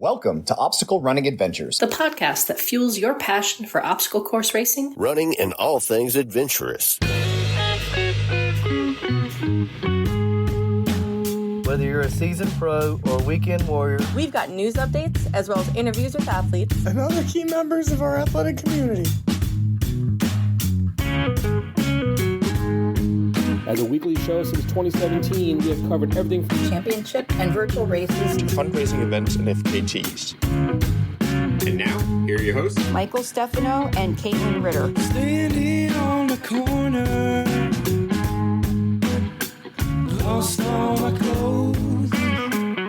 Welcome to Obstacle Running Adventures, the podcast that fuels your passion for obstacle course racing, running, and all things adventurous. Whether you're a seasoned pro or a weekend warrior, we've got news updates as well as interviews with athletes and other key members of our athletic community. As a weekly show since 2017, we have covered everything from championship and virtual races to fundraising events and FKTs. And now, here are your hosts, Michael Stefano and Caitlin Ritter. Standing on the corner, lost all my clothes.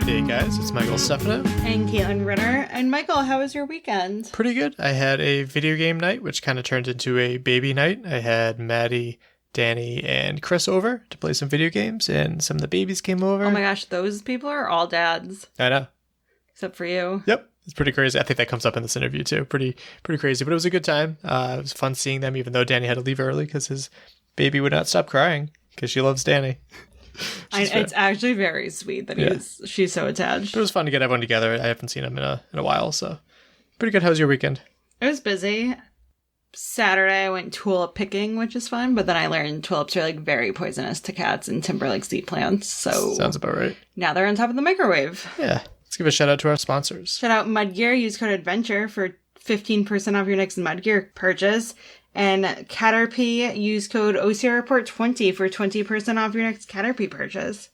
Hey guys, it's Michael Stefano. And Caitlin Ritter. And Michael, how was your weekend? Pretty good. I had a video game night, which kind of turned into a baby night. I had Maddie, Danny, and Chris over to play some video games, and some of the babies came over. Oh my gosh, those people are all dads. I know. Except for you. Yep. It's pretty crazy. I think that comes up in this interview too. Pretty crazy, but it was a good time. It was fun seeing them, even though Danny had to leave early because his baby would not stop crying because she loves Danny. It's actually very sweet that she's so attached. But it was fun to get everyone together. I haven't seen them in a while, so pretty good. How was your weekend? It was busy. Saturday I went tulip picking, which is fun, but then I learned tulips are like very poisonous to cats and Timberlake seed plants. So sounds about right. Now they're on top of the microwave. Yeah. Let's give a shout out to our sponsors. Shout out Mudgear. Use code ADVENTURE for 15% off your next Mudgear purchase. And Caterpie, use code OCRReport20 for 20% off your next Caterpie purchase.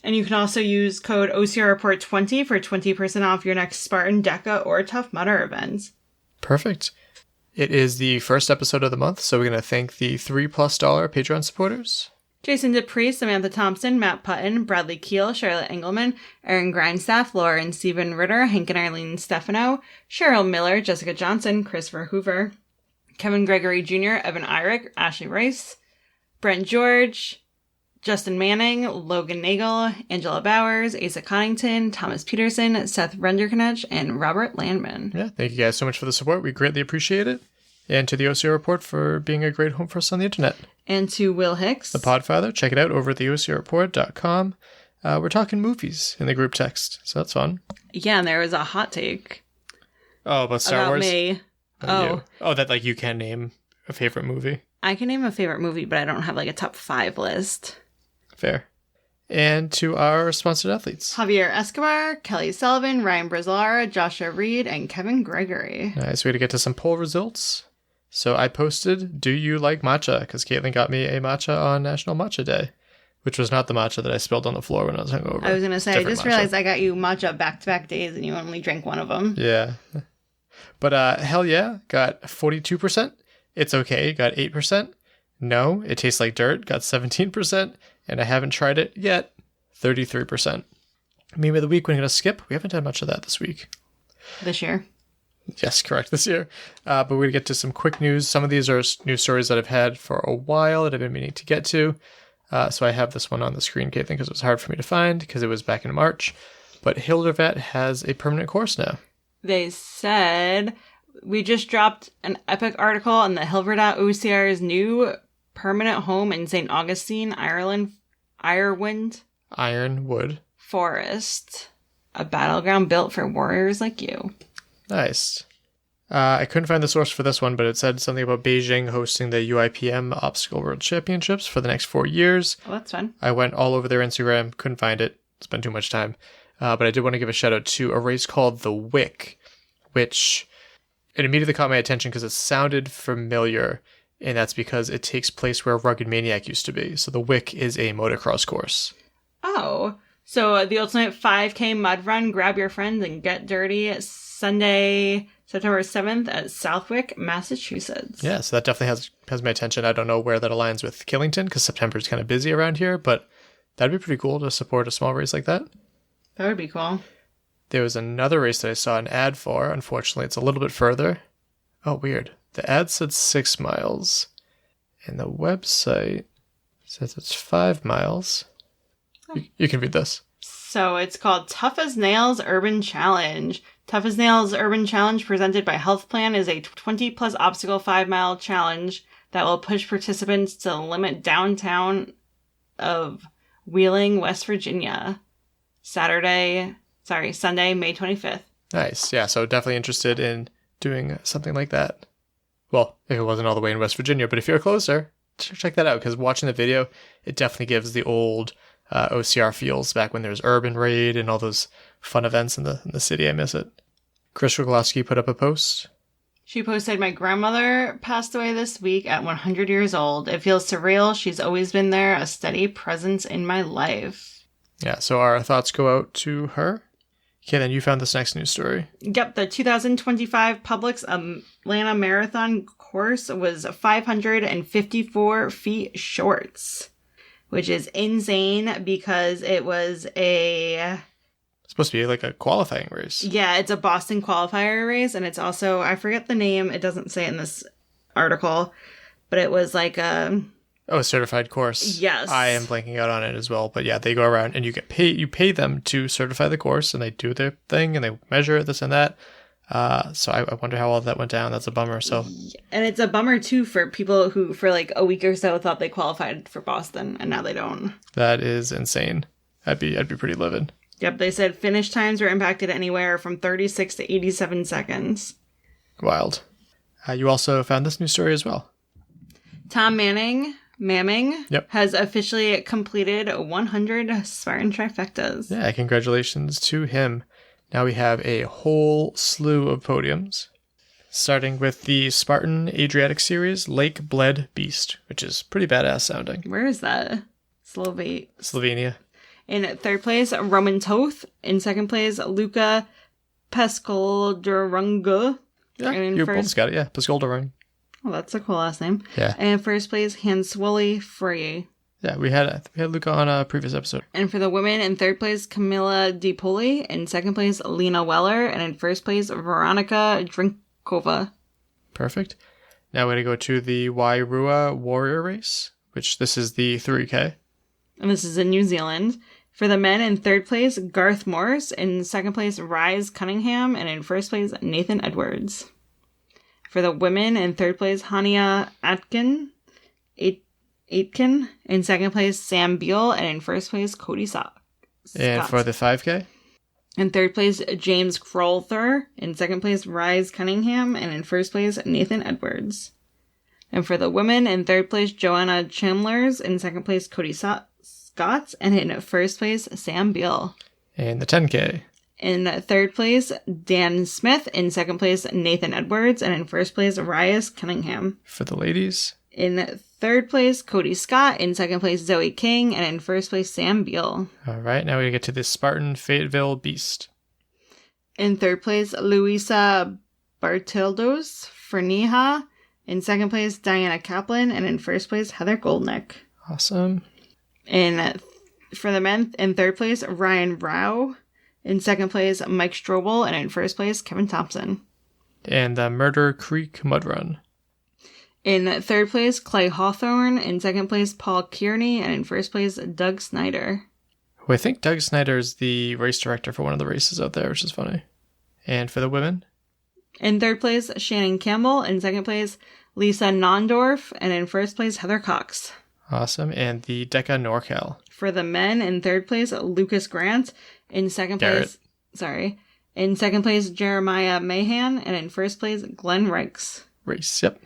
And you can also use code OCRReport20 for 20% off your next Spartan, Deca, or Tough Mudder events. Perfect. It is the first episode of the month, so we're going to thank the $3+ Patreon supporters. Jason Dupree, Samantha Thompson, Matt Putton, Bradley Keel, Charlotte Engelman, Aaron Grindstaff, Laura and Stephen Ritter, Hank and Arlene Stefano, Cheryl Miller, Jessica Johnson, Christopher Hoover, Kevin Gregory Jr., Evan Eyrick, Ashley Rice, Brent George, Justin Manning, Logan Nagel, Angela Bowers, Asa Connington, Thomas Peterson, Seth Renderknech, and Robert Landman. Yeah, thank you guys so much for the support. We greatly appreciate it. And to the OCR Report for being a great home for us on the internet. And to Will Hicks, the Podfather. Check it out over at theocrreport.com. We're talking movies in the group text, so that's fun. Yeah, and there was a hot take. Oh, about Star Wars? Me. Oh, that like you can name a favorite movie. I can name a favorite movie, but I don't have like a top 5 list. Fair. And to our sponsored athletes. Javier Escobar, Kelly Sullivan, Ryan Brizlara, Joshua Reed, and Kevin Gregory. Nice way to get to some poll results. So I posted, do you like matcha? Because Caitlin got me a matcha on National Matcha Day, which was not the matcha that I spilled on the floor when I was hungover. I was going to say, I just realized I got you matcha back-to-back days and you only drank one of them. Yeah. But hell yeah, got 42%. It's okay, got 8%. No, it tastes like dirt, got 17%. And I haven't tried it yet, 33%. Meme of the week, we're going to skip. We haven't done much of that this week. This year. Yes, correct, this year. But we're going to get to some quick news. Some of these are news stories that I've had for a while that I've been meaning to get to. So I have this one on the screen, Caitlin, because it was hard for me to find because it was back in March. But Hildervet has a permanent course now. They said, we just dropped an epic article on the Hildervet OCR's new permanent home in St. Augustine, Ironwood Forest. A battleground built for warriors like you. Nice. I couldn't find the source for this one, but it said something about Beijing hosting the UIPM Obstacle World Championships for the next 4 years. Oh, that's fun. I went all over their Instagram, couldn't find it, spent too much time. But I did want to give a shout out to a race called the Wick, which it immediately caught my attention because it sounded familiar, and that's because it takes place where Rugged Maniac used to be. So the Wick is a motocross course. Oh, so the ultimate 5K mud run, grab your friends and get dirty, Sunday, September 7th at Southwick, Massachusetts. Yeah, so that definitely has my attention. I don't know where that aligns with Killington because September is kind of busy around here, but that'd be pretty cool to support a small race like that. That would be cool. There was another race that I saw an ad for. Unfortunately, it's a little bit further. Oh, weird. The ad said 6 miles, and the website says it's 5 miles. Oh. You can read this. So it's called Tough as Nails Urban Challenge. Tough as Nails Urban Challenge, presented by Health Plan, is a 20-plus obstacle 5-mile challenge that will push participants to the limit downtown of Wheeling, West Virginia. Sunday, May 25th. Nice. Yeah, so definitely interested in doing something like that. Well, if it wasn't all the way in West Virginia, but if you're closer, check that out, because watching the video, it definitely gives the old OCR feels back when there was Urban Raid and all those fun events in the city. I miss it. Chris Rogowski put up a post. She posted, "My grandmother passed away this week at 100 years old. It feels surreal. She's always been there, a steady presence in my life." Yeah, so our thoughts go out to her. Okay, then you found this next news story. Yep, the 2025 Publix Atlanta Marathon course was 554 feet short, which is insane because it was it's supposed to be like a qualifying race. Yeah, it's a Boston qualifier race, and it's also, I forget the name, it doesn't say it in this article, but it was like a certified course. Yes. I am blanking out on it as well. But yeah, they go around and you pay them to certify the course, and they do their thing and they measure this and that. So I wonder how all that went down. That's a bummer. So, and it's a bummer too for people who for like a week or so thought they qualified for Boston and now they don't. That is insane. I'd be pretty livid. Yep, they said finish times were impacted anywhere from 36 to 87 seconds. Wild. You also found this news story as well. Tom Mamming Yep. has officially completed 100 Spartan trifectas. Yeah, congratulations to him. Now we have a whole slew of podiums, starting with the Spartan Adriatic Series Lake Bled Beast, which is pretty badass sounding. Where is that? Slovenia. In third place, Roman Toth. In second place, Luca Pescoldurungu. Yeah, you both got it. Yeah, Pescoldurung. Oh, that's a cool last name. Yeah. And in first place, Hanswoli Frey. Yeah, we had Luca on a previous episode. And for the women, in third place, Camilla DiPoli. In second place, Lena Weller. And in first place, Veronica Drinkova. Perfect. Now we're going to go to the Wairua Warrior Race, which this is the 3K. And this is in New Zealand. For the men, in third place, Garth Morris. In second place, Rise Cunningham. And in first place, Nathan Edwards. For the women, in third place, Hania Aitken. In second place, Sam Beal. And in first place, Cody Scott. And for the 5K? In third place, James Crowther. In second place, Rise Cunningham. And in first place, Nathan Edwards. And for the women, in third place, Joanna Chandlers. In second place, Cody Scott. And in first place, Sam Beal. And the 10K. In third place, Dan Smith. In second place, Nathan Edwards. And in first place, Rias Cunningham. For the ladies. In third place, Cody Scott. In second place, Zoe King. And in first place, Sam Beal. All right, now we get to the Spartan Fayetteville Beast. In third place, Luisa Bartildos Ferniha. In second place, Diana Kaplan. And in first place, Heather Goldnick. Awesome. For the men, in third place, Ryan Rao. In second place, Mike Strobel. And in first place, Kevin Thompson. And the Murder Creek Mud Run. In third place, Clay Hawthorne. In second place, Paul Kearney. And in first place, Doug Snyder. Well, I think Doug Snyder is the race director for one of the races out there, which is funny. And for the women? In third place, Shannon Campbell. In second place, Lisa Nondorf. And in first place, Heather Cox. Awesome. And the Deca NorCal. For the men, in third place, Lucas Grant. In second place, Jeremiah Mahan. And in first place, Glenn Rikes. Race, yep.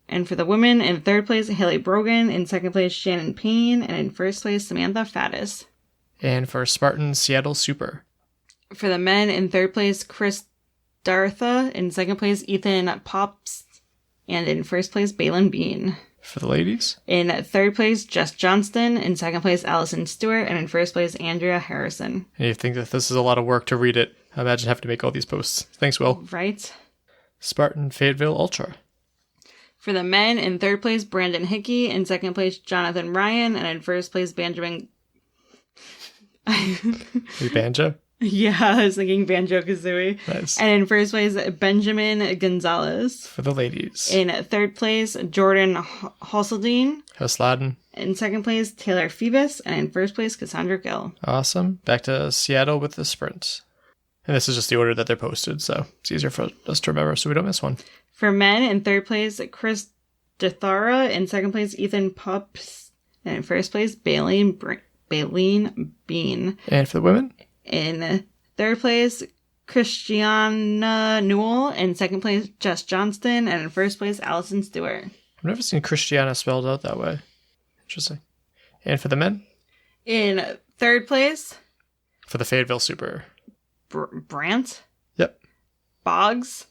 And for the women, in third place, Haley Brogan. In second place, Shannon Payne. And in first place, Samantha Faddis. And for Spartan Seattle Super. For the men, in third place, Chris Dartha. In second place, Ethan Pops. And in first place, Balin Bean. For the ladies? In third place, Jess Johnston. In second place, Allison Stewart. And in first place, Andrea Harrison. And you think that this is a lot of work to read it. Imagine having to make all these posts. Thanks, Will. Right. Spartan Fayetteville Ultra. For the men, in third place, Brandon Hickey. In second place, Jonathan Ryan. And in first place, Benjamin... Banjo? Yeah, I was thinking Banjo-Kazooie. Nice. And in first place, Benjamin Gonzalez. For the ladies. In third place, Jordan Hosseldine. Hosladen. In second place, Taylor Phoebus. And in first place, Cassandra Gill. Awesome. Back to Seattle with the sprint. And this is just the order that they're posted, so it's easier for us to remember so we don't miss one. For men, in third place, Chris DeThara. In second place, Ethan Pups. And in first place, Baleen Bean. And for the women? In third place, Christiana Newell. In second place, Jess Johnston. And in first place, Allison Stewart. I've never seen Christiana spelled out that way. Interesting. And for the men? In third place, For the Fayetteville Super. Brant Yep. Boggs.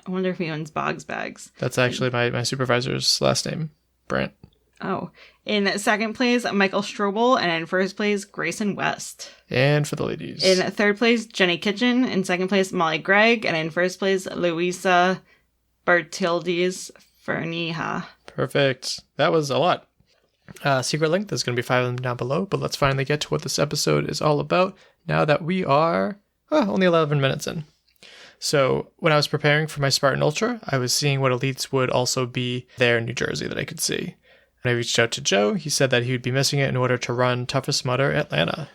I wonder if he owns Boggs bags. That's actually my supervisor's last name, Brant. Oh. In second place, Michael Strobel. And in first place, Grayson West. And for the ladies. In third place, Jenny Kitchen. In second place, Molly Gregg. And in first place, Louisa Bertildes Ferniha. Perfect. That was a lot. Secret link, there's going to be 5 of them down below, but let's finally get to what this episode is all about now that we are only 11 minutes in. So when I was preparing for my Spartan Ultra, I was seeing what elites would also be there in New Jersey that I could see. When I reached out to Joe, he said that he would be missing it in order to run Toughest Mudder Atlanta.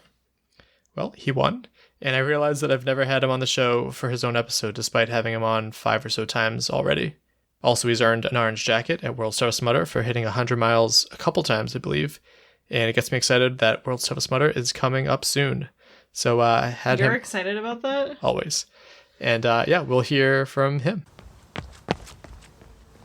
Well, he won, and I realized that I've never had him on the show for his own episode, despite having him on 5 or so times already. Also, he's earned an orange jacket at World's Toughest Mudder for hitting 100 miles a couple times, I believe. And it gets me excited that World's Toughest Mudder is coming up soon. So I had You're him... excited about that? Always. And we'll hear from him.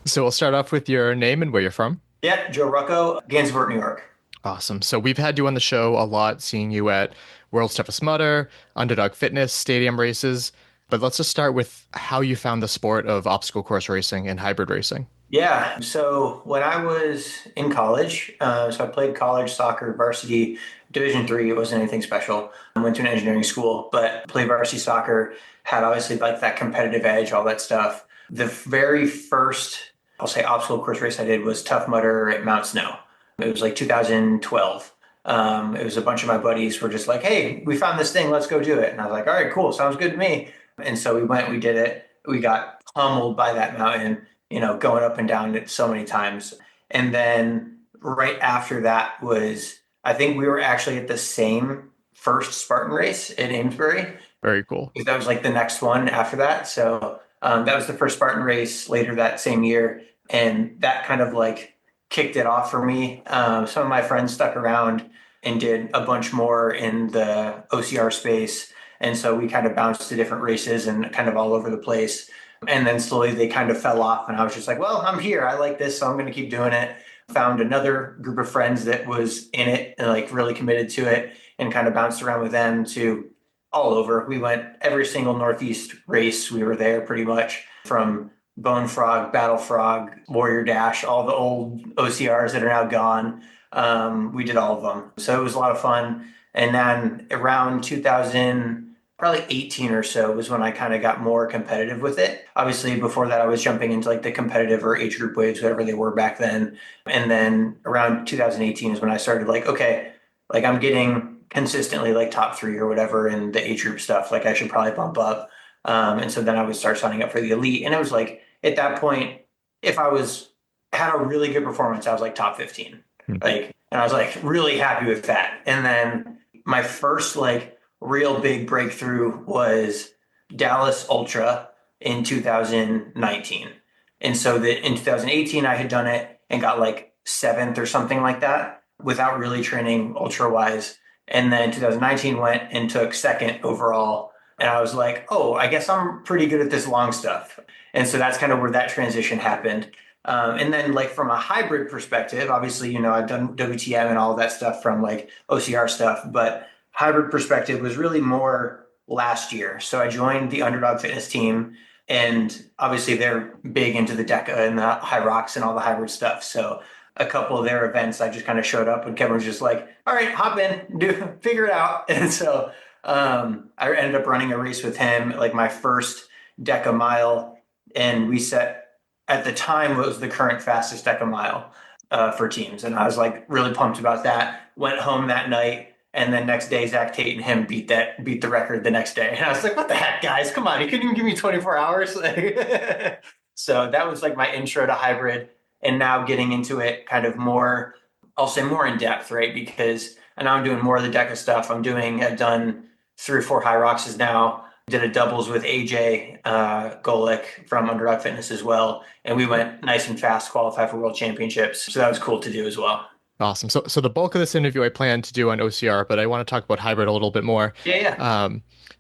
So we'll start off with your name and where you're from. Yeah, Joe Rucco, Gansevoort, New York. Awesome. So we've had you on the show a lot, seeing you at World's Toughest Mudder, Underdog Fitness, stadium races. But let's just start with how you found the sport of obstacle course racing and hybrid racing. Yeah, so when I was in college, so I played college soccer, varsity, Division III. It wasn't anything special. I went to an engineering school, but played varsity soccer, had obviously like that competitive edge, all that stuff. The very first, I'll say, obstacle course race I did was Tough Mudder at Mount Snow. It was like 2012. It was a bunch of my buddies were just like, hey, we found this thing, let's go do it. And I was like, all right, cool, sounds good to me. And so we went, we did it. We got pummeled by that mountain, going up and down it so many times. And then right after that was, I think we were actually at the same first Spartan race in Amesbury. Very cool. That was like the next one after that. So that was the first Spartan race later that same year. And that kind of like kicked it off for me. Some of my friends stuck around and did a bunch more in the OCR space. And so we kind of bounced to different races and kind of all over the place. And then slowly they kind of fell off. And I was just like, well, I'm here. I like this, so I'm going to keep doing it. Found another group of friends that was in it and like really committed to it and kind of bounced around with them to all over. We went every single Northeast race. We were there pretty much, from Bone Frog, Battle Frog, Warrior Dash, all the old OCRs that are now gone. We did all of them. So it was a lot of fun. And then around 2018 or so was when I kind of got more competitive with it. Obviously, before that, I was jumping into like the competitive or age group waves, whatever they were back then. And then around 2018 is when I started like, okay, like I'm getting consistently like top 3 or whatever in the age group stuff. Like I should probably bump up. And so then I would start signing up for the elite. And it was like, at that point, if I had a really good performance, I was like top 15. And I was like really happy with that. And then my first like real big breakthrough was Dallas Ultra in 2019. And so that in 2018, I had done it and got like 7th or something like that without really training ultra wise. And then 2019 went and took 2nd overall. And I was like, oh, I guess I'm pretty good at this long stuff. And so that's kind of where that transition happened. And then like from a hybrid perspective, obviously, I've done WTM and all of that stuff from like OCR stuff, but hybrid perspective was really more last year. So I joined the Underdog Fitness team, and obviously they're big into the DECA and the high rocks and all the hybrid stuff. So a couple of their events, I just kind of showed up and Kevin was just like, all right, hop in, figure it out. And so I ended up running a race with him, like my first DECA mile. And we set, at the time, what was the current fastest DECA mile for teams. And I was like really pumped about that. Went home that night. And then next day, Zach Tate and him beat the record the next day. And I was like, what the heck, guys? Come on. You couldn't even give me 24 hours. So that was like my intro to hybrid. And now getting into it kind of more, I'll say more in depth, right? Because now I'm doing more of the DECA stuff. I've done 3 or 4 high rocks now. Did a doubles with AJ Golick from Underdog Fitness as well. And we went nice and fast, qualified for world championships. So that was cool to do as well. Awesome. So the bulk of this interview I plan to do on OCR, but I want to talk about hybrid a little bit more. Yeah.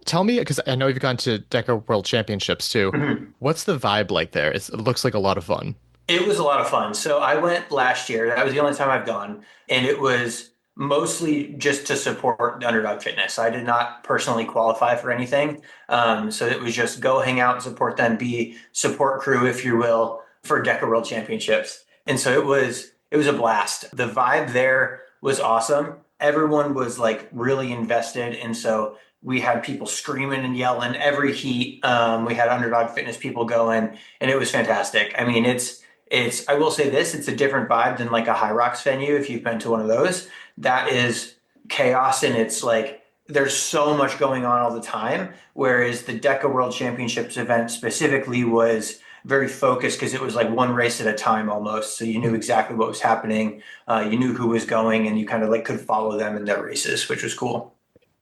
Tell me, because I know you've gone to DECA World Championships too. What's the vibe like there? It looks like a lot of fun. It was a lot of fun. So I went last year. That was the only time I've gone. And it was mostly just to support the Underdog Fitness. I did not personally qualify for anything. So it was just go hang out and support them, be support crew, if you will, for DECA World Championships. And so it was a blast. The vibe there was awesome. Everyone was like really invested. And so we had people screaming and yelling every heat. We had Underdog Fitness people going, and it was fantastic. I mean, I will say this, it's a different vibe than like a High Rocks venue. If you've been to one of those, that is chaos. And it's like, there's so much going on all the time. Whereas the DECA World Championships event specifically was very focused because it was like one race at a time almost. So you knew exactly what was happening. You knew who was going, and you kind of like could follow them in their races, which was cool.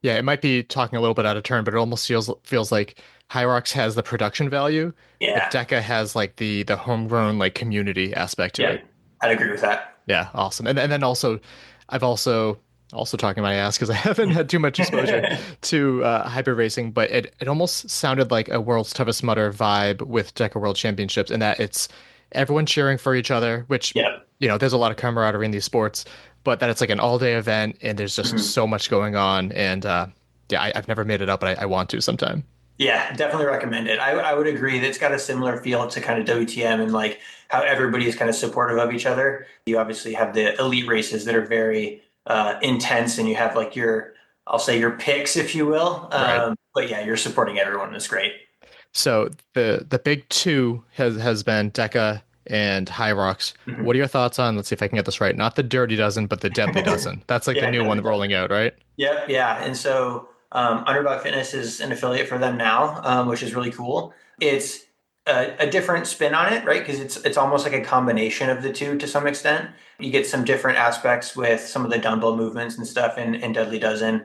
Yeah, it might be talking a little bit out of turn, but it almost feels like High Rocks has the production value. Yeah. But DECA has like the homegrown like community aspect to it. I'd agree with that. Yeah, awesome. And then also, I've also talking my ass because I haven't had too much exposure to hybrid racing, but it almost sounded like a World's Toughest Mudder vibe with DECA World Championships, in that it's everyone cheering for each other, which there's a lot of camaraderie in these sports. But that it's like an all-day event, and there's just so much going on. And I've never made it up, but I want to sometime. Yeah, definitely recommend it. I would agree that it's got a similar feel to kind of WTM and like how everybody is kind of supportive of each other. You obviously have the elite races that are very intense, and you have like I'll say your picks, if you will. Right. But yeah, you're supporting everyone. It's great. So the big two has been DECA and High Rocks. What are your thoughts on, let's see if I can get this right, not the Dirty Dozen, but the Deadly Dozen? That's like the new one rolling out, right? Yep, yeah. And so Underdog Fitness is an affiliate for them now, which is really cool. It's a different spin on it, right? Because it's almost like a combination of the two to some extent. You get some different aspects with some of the dumbbell movements and stuff in Deadly Dozen,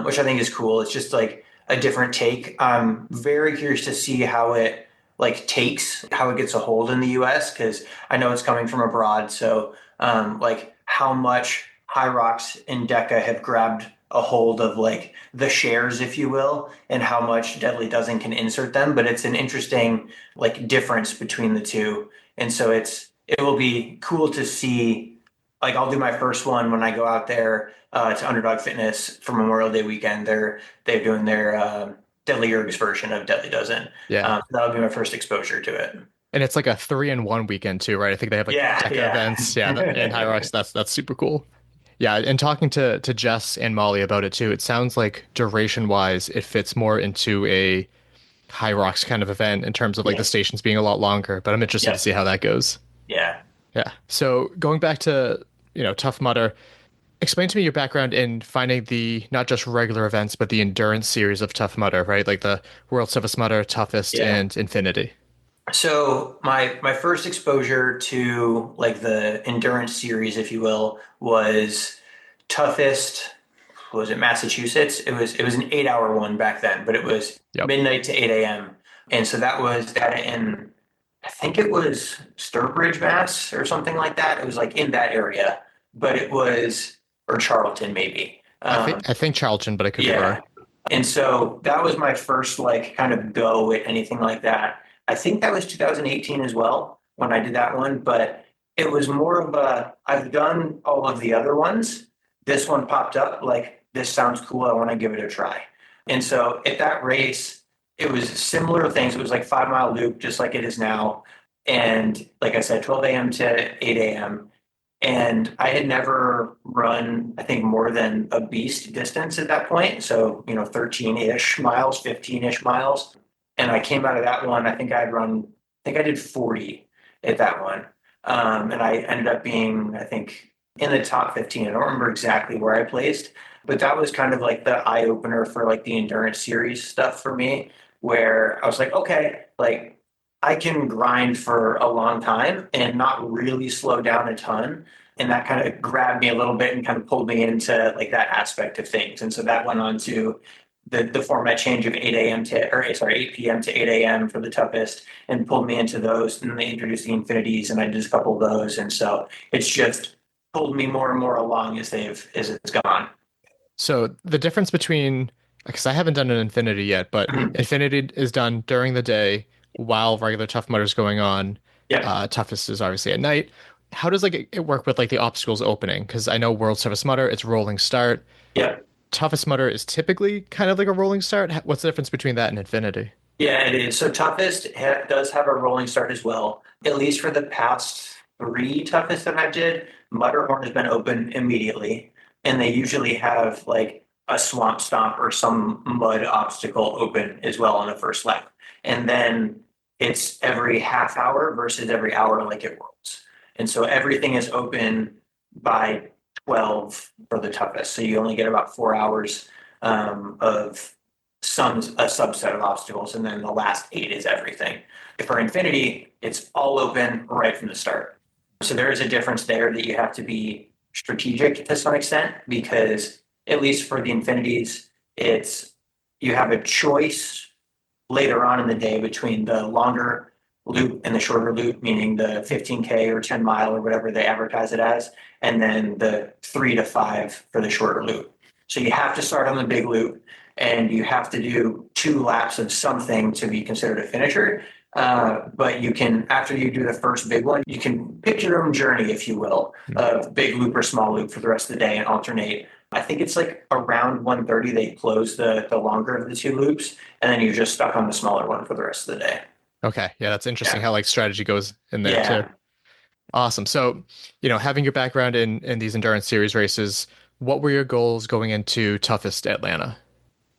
which I think is cool. It's just like a different take. I'm very curious to see how it how it gets a hold in the US, because I know it's coming from abroad. So like how much High Rocks and DECA have grabbed a hold of like the shares, if you will, and how much Deadly Dozen can insert them. But it's an interesting like difference between the two. And so it will be cool to see. Like I'll do my first one when I go out there to Underdog Fitness for Memorial Day weekend. They're doing their Deadly Ergs version of Deadly Dozen. Yeah. That'll be my first exposure to it. And it's like a 3-in-1 weekend too, right? I think they have like DECA events. Yeah. And High Rocks, that's super cool. Yeah. And talking to Jess and Molly about it too, it sounds like duration wise, it fits more into a High Rocks kind of event in terms of like the stations being a lot longer, but I'm interested to see how that goes. Yeah. Yeah. So going back to, Tough Mudder, explain to me your background in finding the not just regular events, but the endurance series of Tough Mudder, right? Like the World's Toughest Mudder, Toughest, and Infinity. So my first exposure to like the endurance series, if you will, was Toughest. Was it Massachusetts? It was an 8-hour one back then, but it was midnight to 8 a.m. And so that was that in, I think it was Sturbridge, Mass, or something like that. It was like in that area, but it was. Or Charlton, maybe. I think Charlton, but I could be wrong. And so that was my first like kind of go at anything like that. I think that was 2018 as well when I did that one, but it was more of I've done all of the other ones. This one popped up like, this sounds cool. I want to give it a try. And so at that race, it was similar things. It was like 5-mile loop, just like it is now. And like I said, 12 a.m. to 8 a.m. And I had never run, I think, more than a beast distance at that point. So, 13-ish miles, 15-ish miles. And I came out of that one, I did 40 at that one. And I ended up being, I think, in the top 15. I don't remember exactly where I placed, but that was kind of like the eye opener for like the endurance series stuff for me, where I was like, okay, like, I can grind for a long time and not really slow down a ton. And that kind of grabbed me a little bit and kind of pulled me into like that aspect of things. And so that went on to the format change of 8 p.m. to 8 a.m. for the toughest, and pulled me into those. And they introduced the infinities, and I did a couple of those. And so it's just pulled me more and more along as it's gone. So the difference between, because I haven't done an Infinity yet, but Infinity is done during the day while regular Tough Mudder is going on. Yeah. Toughest is obviously at night. How does like it work with like the obstacles opening? Because I know World's Toughest Mudder, it's rolling start. Yeah. Toughest Mudder is typically kind of like a rolling start. What's the difference between that and Infinity? Yeah, it is. So toughest does have a rolling start as well. At least for the past three toughest that I did, Mudderhorn has been open immediately, and they usually have like a swamp stomp or some mud obstacle open as well on the first lap. And then it's every half hour versus every hour like it Worlds. And so everything is open by 12 for the toughest. So you only get about 4 hours of a subset of obstacles, and then the last 8 is everything. For Infinity, it's all open right from the start. So there is a difference there that you have to be strategic to some extent, because at least for the Infinities, you have a choice later on in the day between the longer loop and the shorter loop, meaning the 15K or 10 mile or whatever they advertise it as, and then the 3 to 5 for the shorter loop. So you have to start on the big loop, and you have to do 2 laps of something to be considered a finisher. But you can, after you do the first big one, you can pick your own journey, if you will, of big loop or small loop for the rest of the day and alternate. I think it's like around 1:30 they close the longer of the 2 loops, and then you're just stuck on the smaller one for the rest of the day. Okay. Yeah, that's interesting how like strategy goes in there too. Awesome. So, having your background in these endurance series races, what were your goals going into Toughest Atlanta?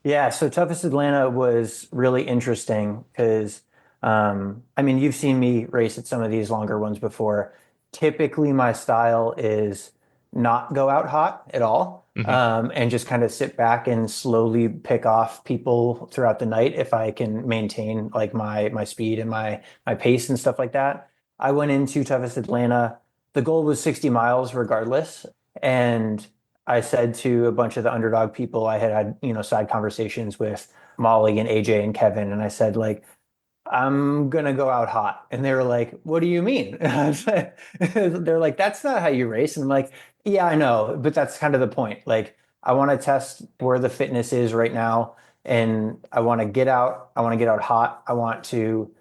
Yeah, so Toughest Atlanta was really interesting because, you've seen me race at some of these longer ones before. Typically, my style is not go out hot at all, and just kind of sit back and slowly pick off people throughout the night if I can maintain like my speed and my pace and stuff like that. I went into Toughest Atlanta. The goal was 60 miles regardless, and I said to a bunch of the underdog people, I had side conversations with Molly and AJ and Kevin, and I said, like, I'm going to go out hot. And they were like, what do you mean? They're like, that's not how you race. And I'm like, yeah, I know, but that's kind of the point. Like, I want to test where the fitness is right now, and I want to get out. I want to get out hot. I want to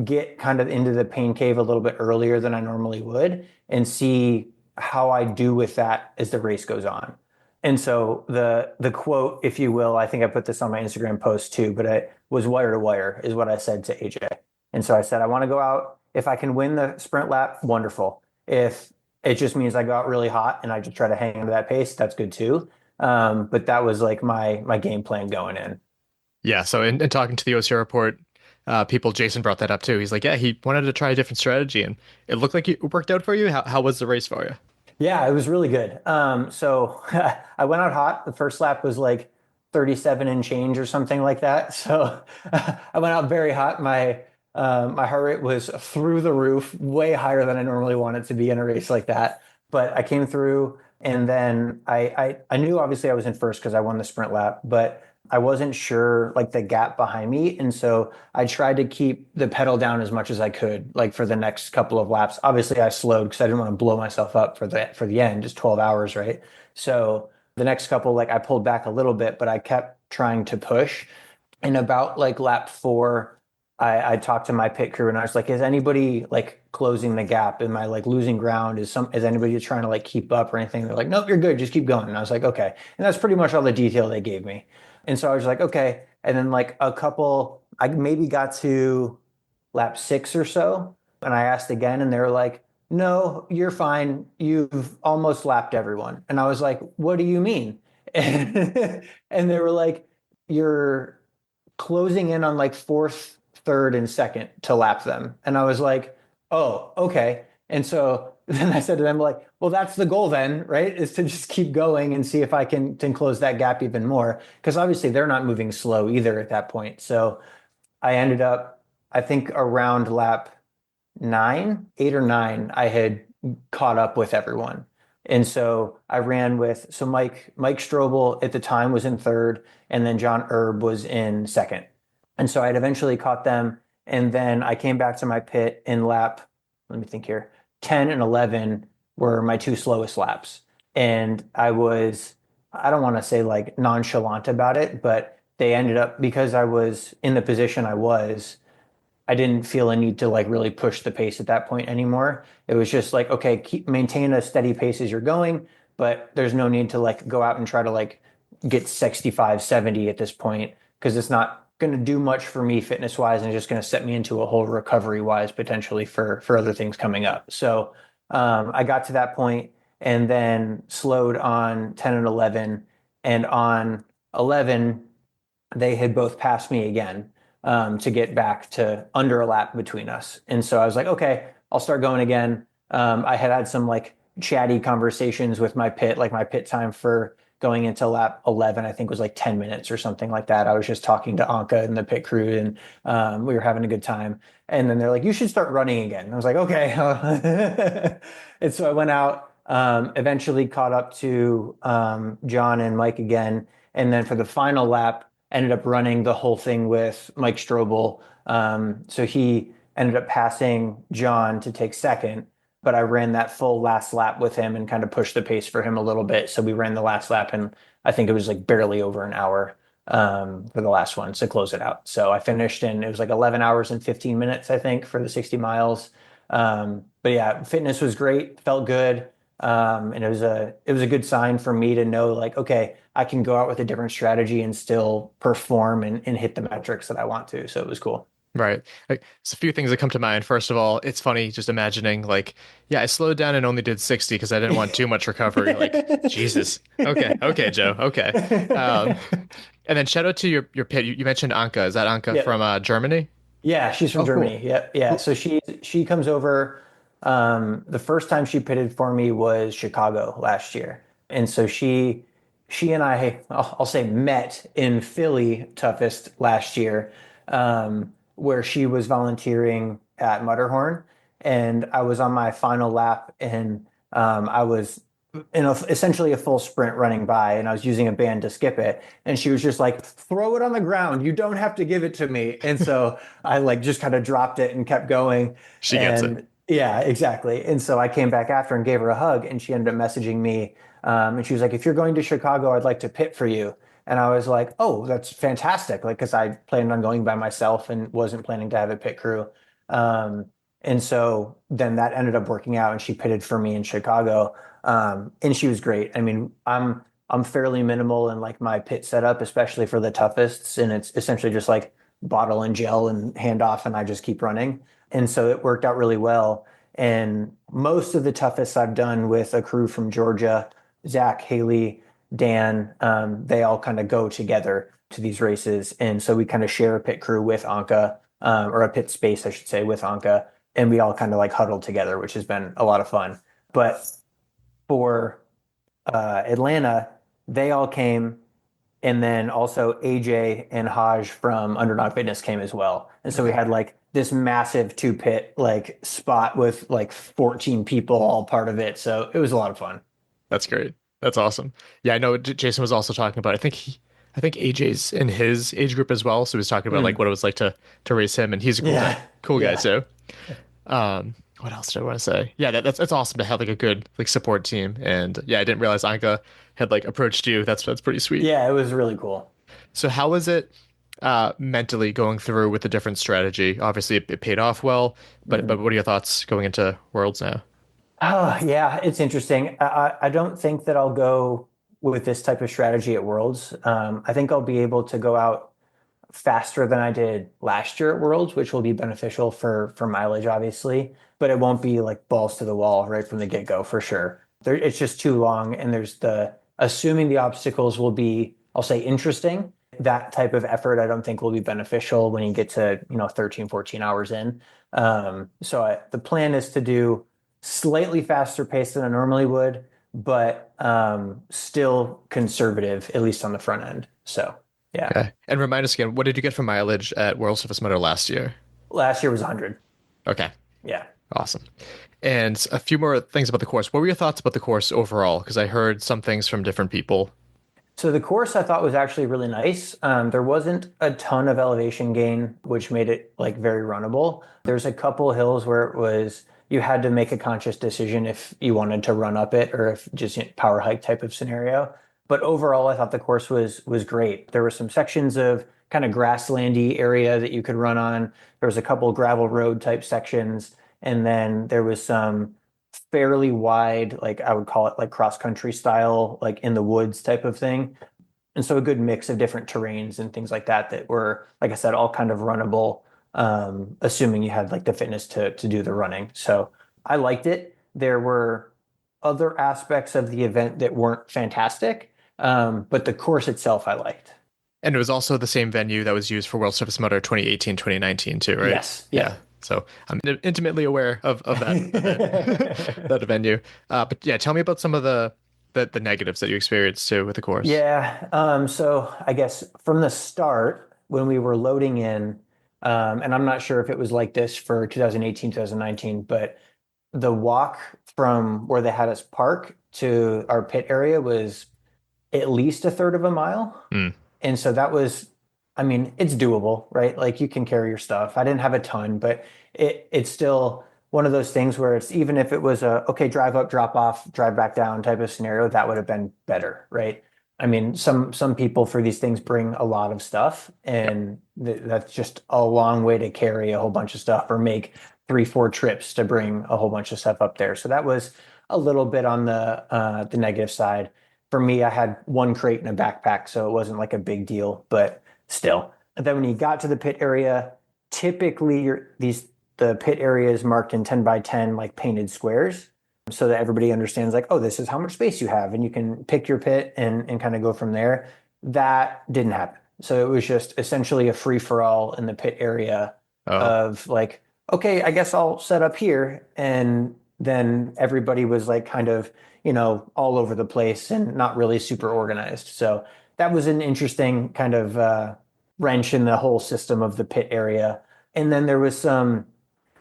get kind of into the pain cave a little bit earlier than I normally would and see how I do with that as the race goes on. And so the quote, if you will, I think I put this on my Instagram post too, but it was wire to wire is what I said to AJ. And so I said, I want to go out. If I can win the sprint lap, wonderful. If it just means I go out really hot and I just try to hang into that pace, that's good too. But that was like my game plan going in. Yeah. So in talking to the OCR report, people, Jason brought that up too. He's like, yeah, he wanted to try a different strategy, and it looked like it worked out for you. How was the race for you? Yeah, it was really good. So I went out hot. The first lap was like 37 and change or something like that. So I went out very hot. My heart rate was through the roof, way higher than I normally want it to be in a race like that. But I came through, and then I knew obviously I was in first because I won the sprint lap, but I wasn't sure like the gap behind me. And so I tried to keep the pedal down as much as I could, like for the next couple of laps. Obviously I slowed because I didn't want to blow myself up for the end, just 12 hours, right? So the next couple, like I pulled back a little bit, but I kept trying to push. And about like lap 4, I talked to my pit crew and I was like, is anybody like closing the gap? Am I like losing ground? Is anybody trying to like keep up or anything? They're like, nope, you're good. Just keep going. And I was like, okay. And that's pretty much all the detail they gave me. And so I was like, okay. And then like I maybe got to lap 6 or so. And I asked again, and they were like, no, you're fine. You've almost lapped everyone. And I was like, what do you mean? And they were like, you're closing in on like 4th, 3rd, and 2nd to lap them. And I was like, oh, okay. And so then I said to them, like, well, that's the goal then, right? Is to just keep going and see if I can close that gap even more. Because obviously they're not moving slow either at that point. So I ended up, I think around lap 8 or 9, I had caught up with everyone. And so I ran with, Mike Strobel at the time was in 3rd, and then John Erb was in 2nd. And so I'd eventually caught them. And then I came back to my pit in lap, let me think here, 10 and 11, were my two slowest laps. And I don't want to say like nonchalant about it, but they ended up, because I was in the position I didn't feel a need to like really push the pace at that point anymore. It was just like, okay, maintain a steady pace as you're going, but there's no need to like go out and try to like get 65, 70 at this point, because it's not going to do much for me fitness wise, and it's just going to set me into a hole recovery wise potentially for other things coming up. So I got to that point and then slowed on 10 and 11, and on 11 they had both passed me again, to get back to under a lap between us. And so I was like, okay, I'll start going again. I had some like chatty conversations with my pit, like my pit time for going into lap 11, I think was like 10 minutes or something like that. I was just talking to Anka and the pit crew, and we were having a good time. And then they're like, you should start running again. And I was like, okay. And so I went out, eventually caught up to John and Mike again. And then for the final lap, ended up running the whole thing with Mike Strobel. So he ended up passing John to take second, but I ran that full last lap with him and kind of pushed the pace for him a little bit. So we ran the last lap, and I think it was like barely over an hour for the last one to close it out. So I finished in, it was like 11 hours and 15 minutes, I think, for the 60 miles. But yeah, fitness was great, felt good. And it was a good sign for me to know like, okay, I can go out with a different strategy and still perform and hit the metrics that I want to. So it was cool. Right. Like, it's a few things that come to mind. First of all, it's funny just imagining like, yeah, I slowed down and only did 60 because I didn't want too much recovery. Like, Jesus. Okay, Joe. Okay. And then shout out to your pit. You mentioned Anka. Is that Anka from Germany? Yeah, she's from Germany. Cool. Yeah. Cool. So she comes over. The first time she pitted for me was Chicago last year. And so she and I'll say met in Philly Toughest last year, where she was volunteering at Mutterhorn, and I was on my final lap, and I was in essentially a full sprint running by, and I was using a band to skip it, and she was just like, throw it on the ground, you don't have to give it to me. And so I like just kind of dropped it and kept going. She gets it. Yeah, exactly. And so I came back after and gave her a hug, and she ended up messaging me. And she was like, if you're going to Chicago, I'd like to pit for you. And I was like, oh, that's fantastic. Like, because I planned on going by myself and wasn't planning to have a pit crew. And so then that ended up working out, and she pitted for me in Chicago. And she was great. I mean, I'm fairly minimal in like my pit setup, especially for the toughest. And it's essentially just like bottle and gel and hand off, and I just keep running. And so it worked out really well. And most of the toughest I've done with a crew from Georgia, Zach, Haley, Dan, they all kind of go together to these races. And so we kind of share a pit crew with Anka, or a pit space, I should say, with Anka. And we all kind of like huddle together, which has been a lot of fun. But for Atlanta, they all came. And then also AJ and Haj from Underdog Fitness came as well. And so we had like this massive 2-pit like spot with like 14 people all part of it. So it was a lot of fun. That's great. That's awesome. Yeah, I know Jason was also talking about, I think AJ's in his age group as well. So he was talking about like what it was like to race him, and he's a cool guy too. What else did I want to say? Yeah, that's awesome to have like a good like support team. And yeah, I didn't realize Anka had like approached you. That's pretty sweet. Yeah, it was really cool. So how was it mentally going through with the different strategy? Obviously it paid off well, but what are your thoughts going into Worlds now? Oh, yeah, it's interesting. I don't think that I'll go with this type of strategy at Worlds. I think I'll be able to go out faster than I did last year at Worlds, which will be beneficial for mileage, obviously, but it won't be like balls to the wall right from the get-go for sure. It's just too long, and there's assuming the obstacles will be, I'll say, interesting. That type of effort, I don't think will be beneficial when you get to 13, 14 hours in. So the plan is to do slightly faster pace than I normally would, but still conservative, at least on the front end. So, yeah. Okay. And remind us again, what did you get for mileage at World Surface Moto last year? Last year was 100. Okay. Yeah. Awesome. And a few more things about the course. What were your thoughts about the course overall? Because I heard some things from different people. So the course I thought was actually really nice. There wasn't a ton of elevation gain, which made it like very runnable. There's a couple hills where it was you had to make a conscious decision if you wanted to run up it or if just power hike type of scenario. But overall, I thought the course was great. There were some sections of kind of grasslandy area that you could run on. There was a couple gravel road type sections, and then there was some fairly wide, like I would call it like cross country style, like in the woods type of thing. And so a good mix of different terrains and things like that that were, like I said, all kind of runnable, assuming you had like the fitness to do the running. So I liked it. There were other aspects of the event that weren't fantastic, but the course itself I liked. And it was also the same venue that was used for World Surface Motor 2018, 2019 too, right? Yes. Yeah. So I'm intimately aware of that that venue. But yeah, tell me about some of the negatives that you experienced too with the course. Yeah. So I guess from the start, when we were loading in, and I'm not sure if it was like this for 2018, 2019, but the walk from where they had us park to our pit area was at least a third of a mile. And so that was, I mean, it's doable, right? Like you can carry your stuff. I didn't have a ton, but it's still one of those things where it's, even if it was okay, drive up, drop off, drive back down type of scenario, that would have been better, right? I mean, some people for these things bring a lot of stuff, and that's just a long way to carry a whole bunch of stuff or make 3-4 trips to bring a whole bunch of stuff up there. So that was a little bit on the negative side. For me, I had one crate in a backpack, so it wasn't like a big deal, but still. And then when you got to the pit area, typically the pit area is marked in 10 by 10 like painted squares, so that everybody understands like, oh, this is how much space you have, and you can pick your pit and kind of go from there. That didn't happen. So it was just essentially a free for all in the pit area of like, okay, I guess I'll set up here. And then everybody was like kind of, all over the place and not really super organized. So that was an interesting kind of wrench in the whole system of the pit area. And then there was some,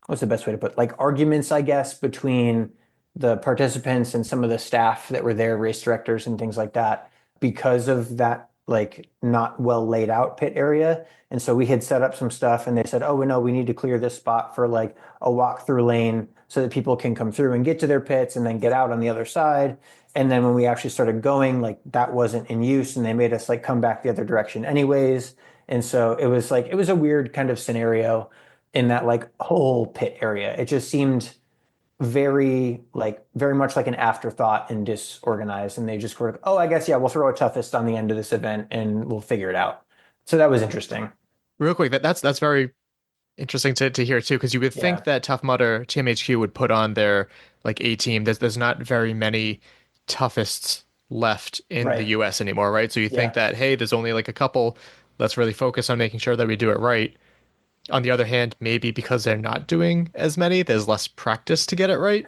what's the best way to put it? Like arguments, I guess, between the participants and some of the staff that were there, race directors and things like that, because of that like not well laid out pit area. And so we had set up some stuff and they said, oh, no, we need to clear this spot for like a walk through lane so that people can come through and get to their pits and then get out on the other side. And then when we actually started going, like that wasn't in use, and they made us like come back the other direction anyways. And so it was a weird kind of scenario in that like whole pit area. It just seemed very much like an afterthought and disorganized. And they just were like, oh, I guess, yeah, we'll throw a toughest on the end of this event and we'll figure it out. So that was interesting. Real quick, that's very interesting to hear too, because you would think that Tough Mudder TMHQ would put on their like A team. There's not very many toughest left in the US anymore, right? So you think that, hey, there's only like a couple, let's really focus on making sure that we do it right. On the other hand, maybe because they're not doing as many, there's less practice to get it right.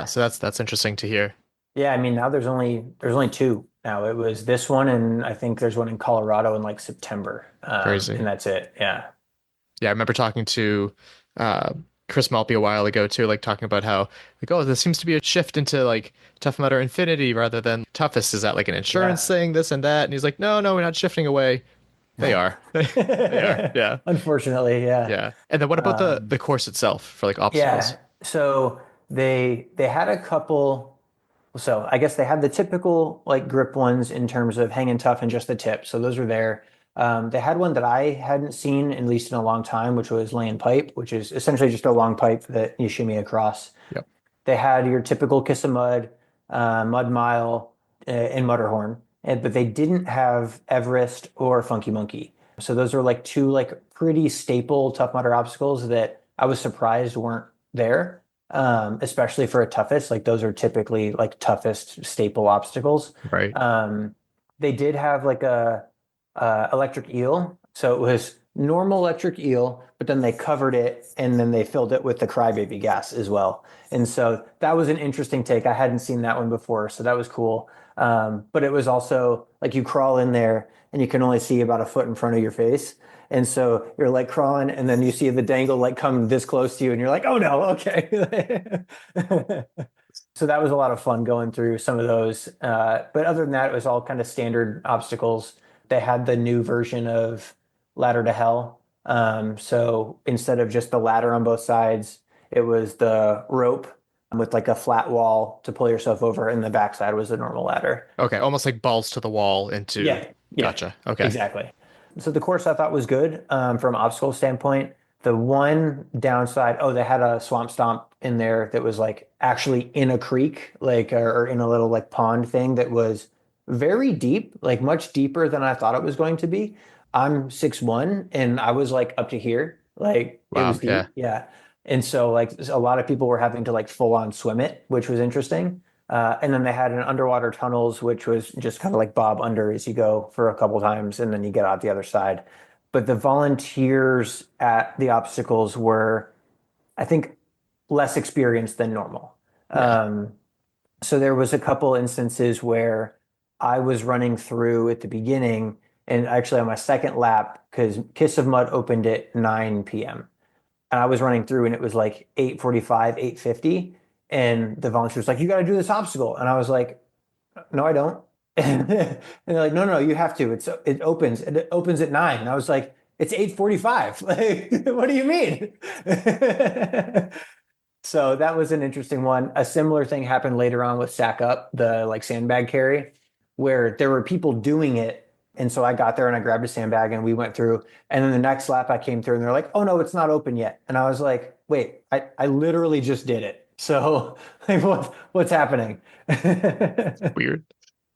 So that's interesting to hear. Yeah, I mean, now there's only 2 now. It was this one, and I think there's one in Colorado in like September. Crazy. And that's it. Yeah. Yeah, I remember talking to Chris Maltby a while ago too, like talking about how like, oh, there seems to be a shift into like Tough Mudder Infinity rather than toughest. Is that like an insurance thing, this and that? And he's like, no, we're not shifting away. They are. They are. Yeah. Unfortunately, yeah. Yeah. And then what about the course itself for like obstacles? Yeah. So they had a couple. So I guess they had the typical like grip ones in terms of hanging tough and just the tip. So those were there. They had one that I hadn't seen at least in a long time, which was laying pipe, which is essentially just a long pipe that you shimmy across. Yep. They had your typical Kiss of Mud, Mud Mile, and Mudderhorn. But they didn't have Everest or Funky Monkey. So those are like 2 like pretty staple Tough Mudder obstacles that I was surprised weren't there, especially for a toughest. Like those are typically like toughest staple obstacles. Right. They did have like a electric eel. So it was normal electric eel, but then they covered it and then they filled it with the crybaby gas as well. And so that was an interesting take. I hadn't seen that one before, so that was cool. But it was also like you crawl in there and you can only see about a foot in front of your face. And so you're like crawling and then you see the dangle like come this close to you and you're like, oh no, okay. So that was a lot of fun going through some of those. But other than that, it was all kind of standard obstacles. They had the new version of Ladder to Hell. So instead of just the ladder on both sides, it was the rope with like a flat wall to pull yourself over, and the backside was a normal ladder. Okay, almost like balls to the wall into. Yeah. Gotcha. Okay. Exactly. So the course I thought was good from an obstacle standpoint. The one downside, they had a swamp stomp in there that was like actually in a creek, like or in a little like pond thing that was very deep, like much deeper than I thought it was going to be. I'm 6'1" and I was like up to here, like it Wow. was deep. Yeah. And so like a lot of people were having to like full on swim it, which was interesting. And then they had an underwater tunnels, which was just kind of like bob under as you go for a couple times, and then you get out the other side. But the volunteers at the obstacles were, I think, less experienced than normal. Yeah. So there was a couple instances where I was running through at the beginning, and actually on my second lap, because Kiss of Mud opened at 9 p.m. And I was running through, and it was like 8:45, 8:50. And the volunteer was like, "You got to do this obstacle." And I was like, "No, I don't." And they're like, "No, you have to. It opens at 9." And I was like, "It's 8:45." Like, what do you mean? So that was an interesting one. A similar thing happened later on with Stack Up, the like sandbag carry, where there were people doing it. And so I got there and I grabbed a sandbag and we went through. And then the next lap I came through and they're like, "Oh no, it's not open yet." And I was like, "Wait, I literally just did it. So like what's happening?" Weird.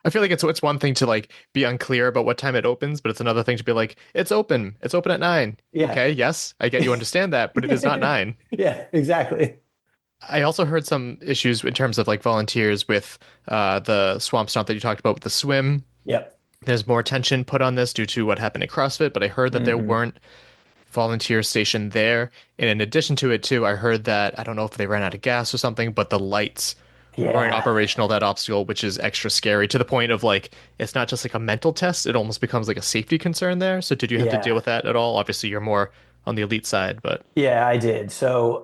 I feel like it's one thing to like be unclear about what time it opens, but it's another thing to be like, it's open. It's open at 9. Yeah. Okay, yes, I get you understand that, but it is not 9. Yeah, exactly. I also heard some issues in terms of like volunteers with the swamp stomp that you talked about with the swim. Yep. There's more attention put on this due to what happened at CrossFit, but I heard that there weren't volunteers stationed there. And in addition to it too, I heard that, I don't know if they ran out of gas or something, but the lights weren't operational, that obstacle, which is extra scary to the point of like, it's not just like a mental test, it almost becomes like a safety concern there. So did you have to deal with that at all? Obviously you're more on the elite side, but yeah, I did. So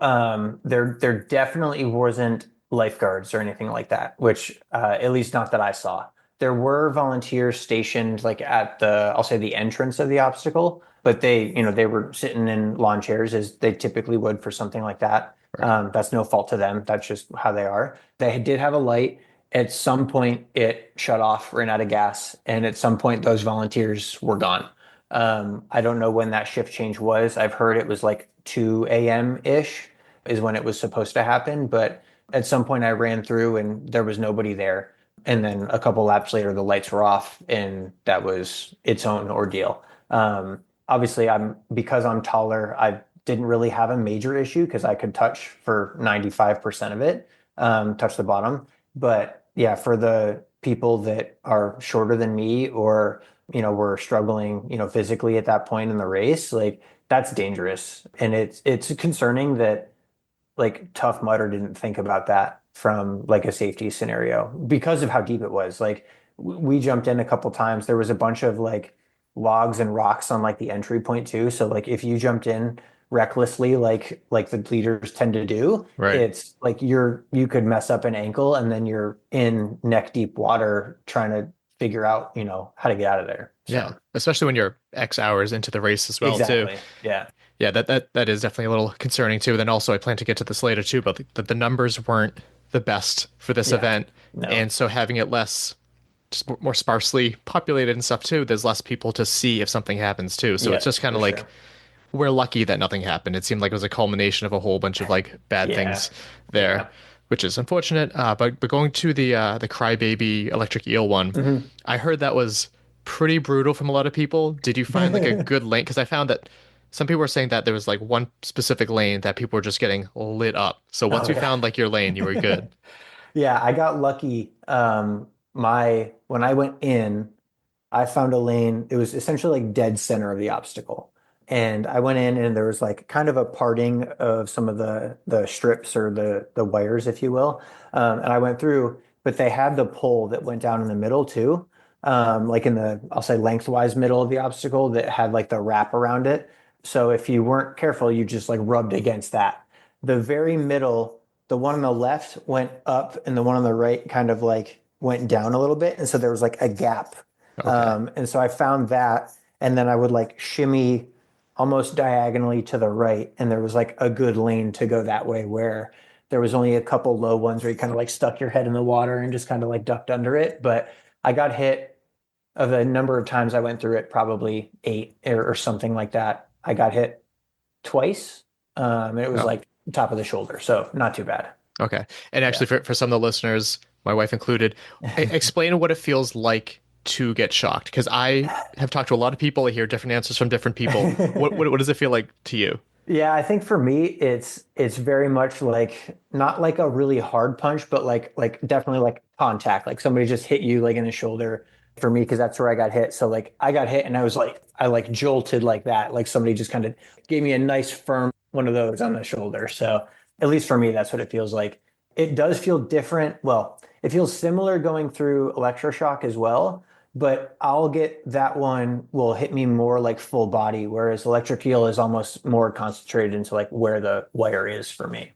there definitely wasn't lifeguards or anything like that, which at least not that I saw. There were volunteers stationed like at I'll say the entrance of the obstacle, but they were sitting in lawn chairs as they typically would for something like that. Right. That's no fault to them. That's just how they are. They did have a light. At some point it shut off, ran out of gas. And at some point those volunteers were gone. I don't know when that shift change was. I've heard it was like 2 a.m. ish is when it was supposed to happen. But at some point I ran through and there was nobody there. And then a couple laps later, the lights were off, and that was its own ordeal. Obviously, because I'm taller, I didn't really have a major issue because I could touch for 95% of it, touch the bottom. But yeah, for the people that are shorter than me or, were struggling, physically at that point in the race, like that's dangerous. And it's concerning that like Tough Mudder didn't think about that from like a safety scenario because of how deep it was. Like we jumped in a couple times. There was a bunch of like logs and rocks on like the entry point too. So like if you jumped in recklessly, like the leaders tend to do, right, it's like you could mess up an ankle and then you're in neck deep water trying to figure out, how to get out of there. So. Yeah, especially when you're X hours into the race as well, too. Yeah. Yeah, that is definitely a little concerning too. Then also I plan to get to this later too, but the numbers weren't the best for this event. No. And so having it just more sparsely populated and stuff too, there's less people to see if something happens too. So it's just kind of like, sure, we're lucky that nothing happened. It seemed like it was a culmination of a whole bunch of like bad things there, which is unfortunate. But going to the Crybaby Electric Eel one, I heard that was pretty brutal from a lot of people. Did you find like a good lane? Because I found that some people were saying that there was like one specific lane that people were just getting lit up. So once you found like your lane, you were good. Yeah, I got lucky. When I went in, I found a lane. It was essentially like dead center of the obstacle. And I went in and there was like kind of a parting of some of the strips or the wires, if you will. And I went through, but they had the pole that went down in the middle too. Like in I'll say lengthwise middle of the obstacle that had like the wrap around it. So if you weren't careful, you just like rubbed against that. The very middle, the one on the left went up and the one on the right kind of like went down a little bit. And so there was like a gap. Okay. And so I found that, and then I would like shimmy almost diagonally to the right, and there was like a good lane to go that way where there was only a couple low ones where you kind of like stuck your head in the water and just kind of like ducked under it. But I got hit of the number of times I went through it, probably 8 or something like that. I got hit twice. And it was like top of the shoulder, so not too bad. Okay. And actually, for some of the listeners, my wife included, explain what it feels like to get shocked. Because I have talked to a lot of people. I hear different answers from different people. What does it feel like to you? Yeah, I think for me, it's very much like not like a really hard punch, but like definitely like contact, like somebody just hit you like in the shoulder for me, because that's where I got hit. So like I got hit and I was like, I like jolted like that, like somebody just kind of gave me a nice firm one of those on the shoulder. So at least for me, that's what it feels like. It does feel different. Well, it feels similar going through electroshock as well, but I'll get that one will hit me more like full body, whereas electric eel is almost more concentrated into like where the wire is for me.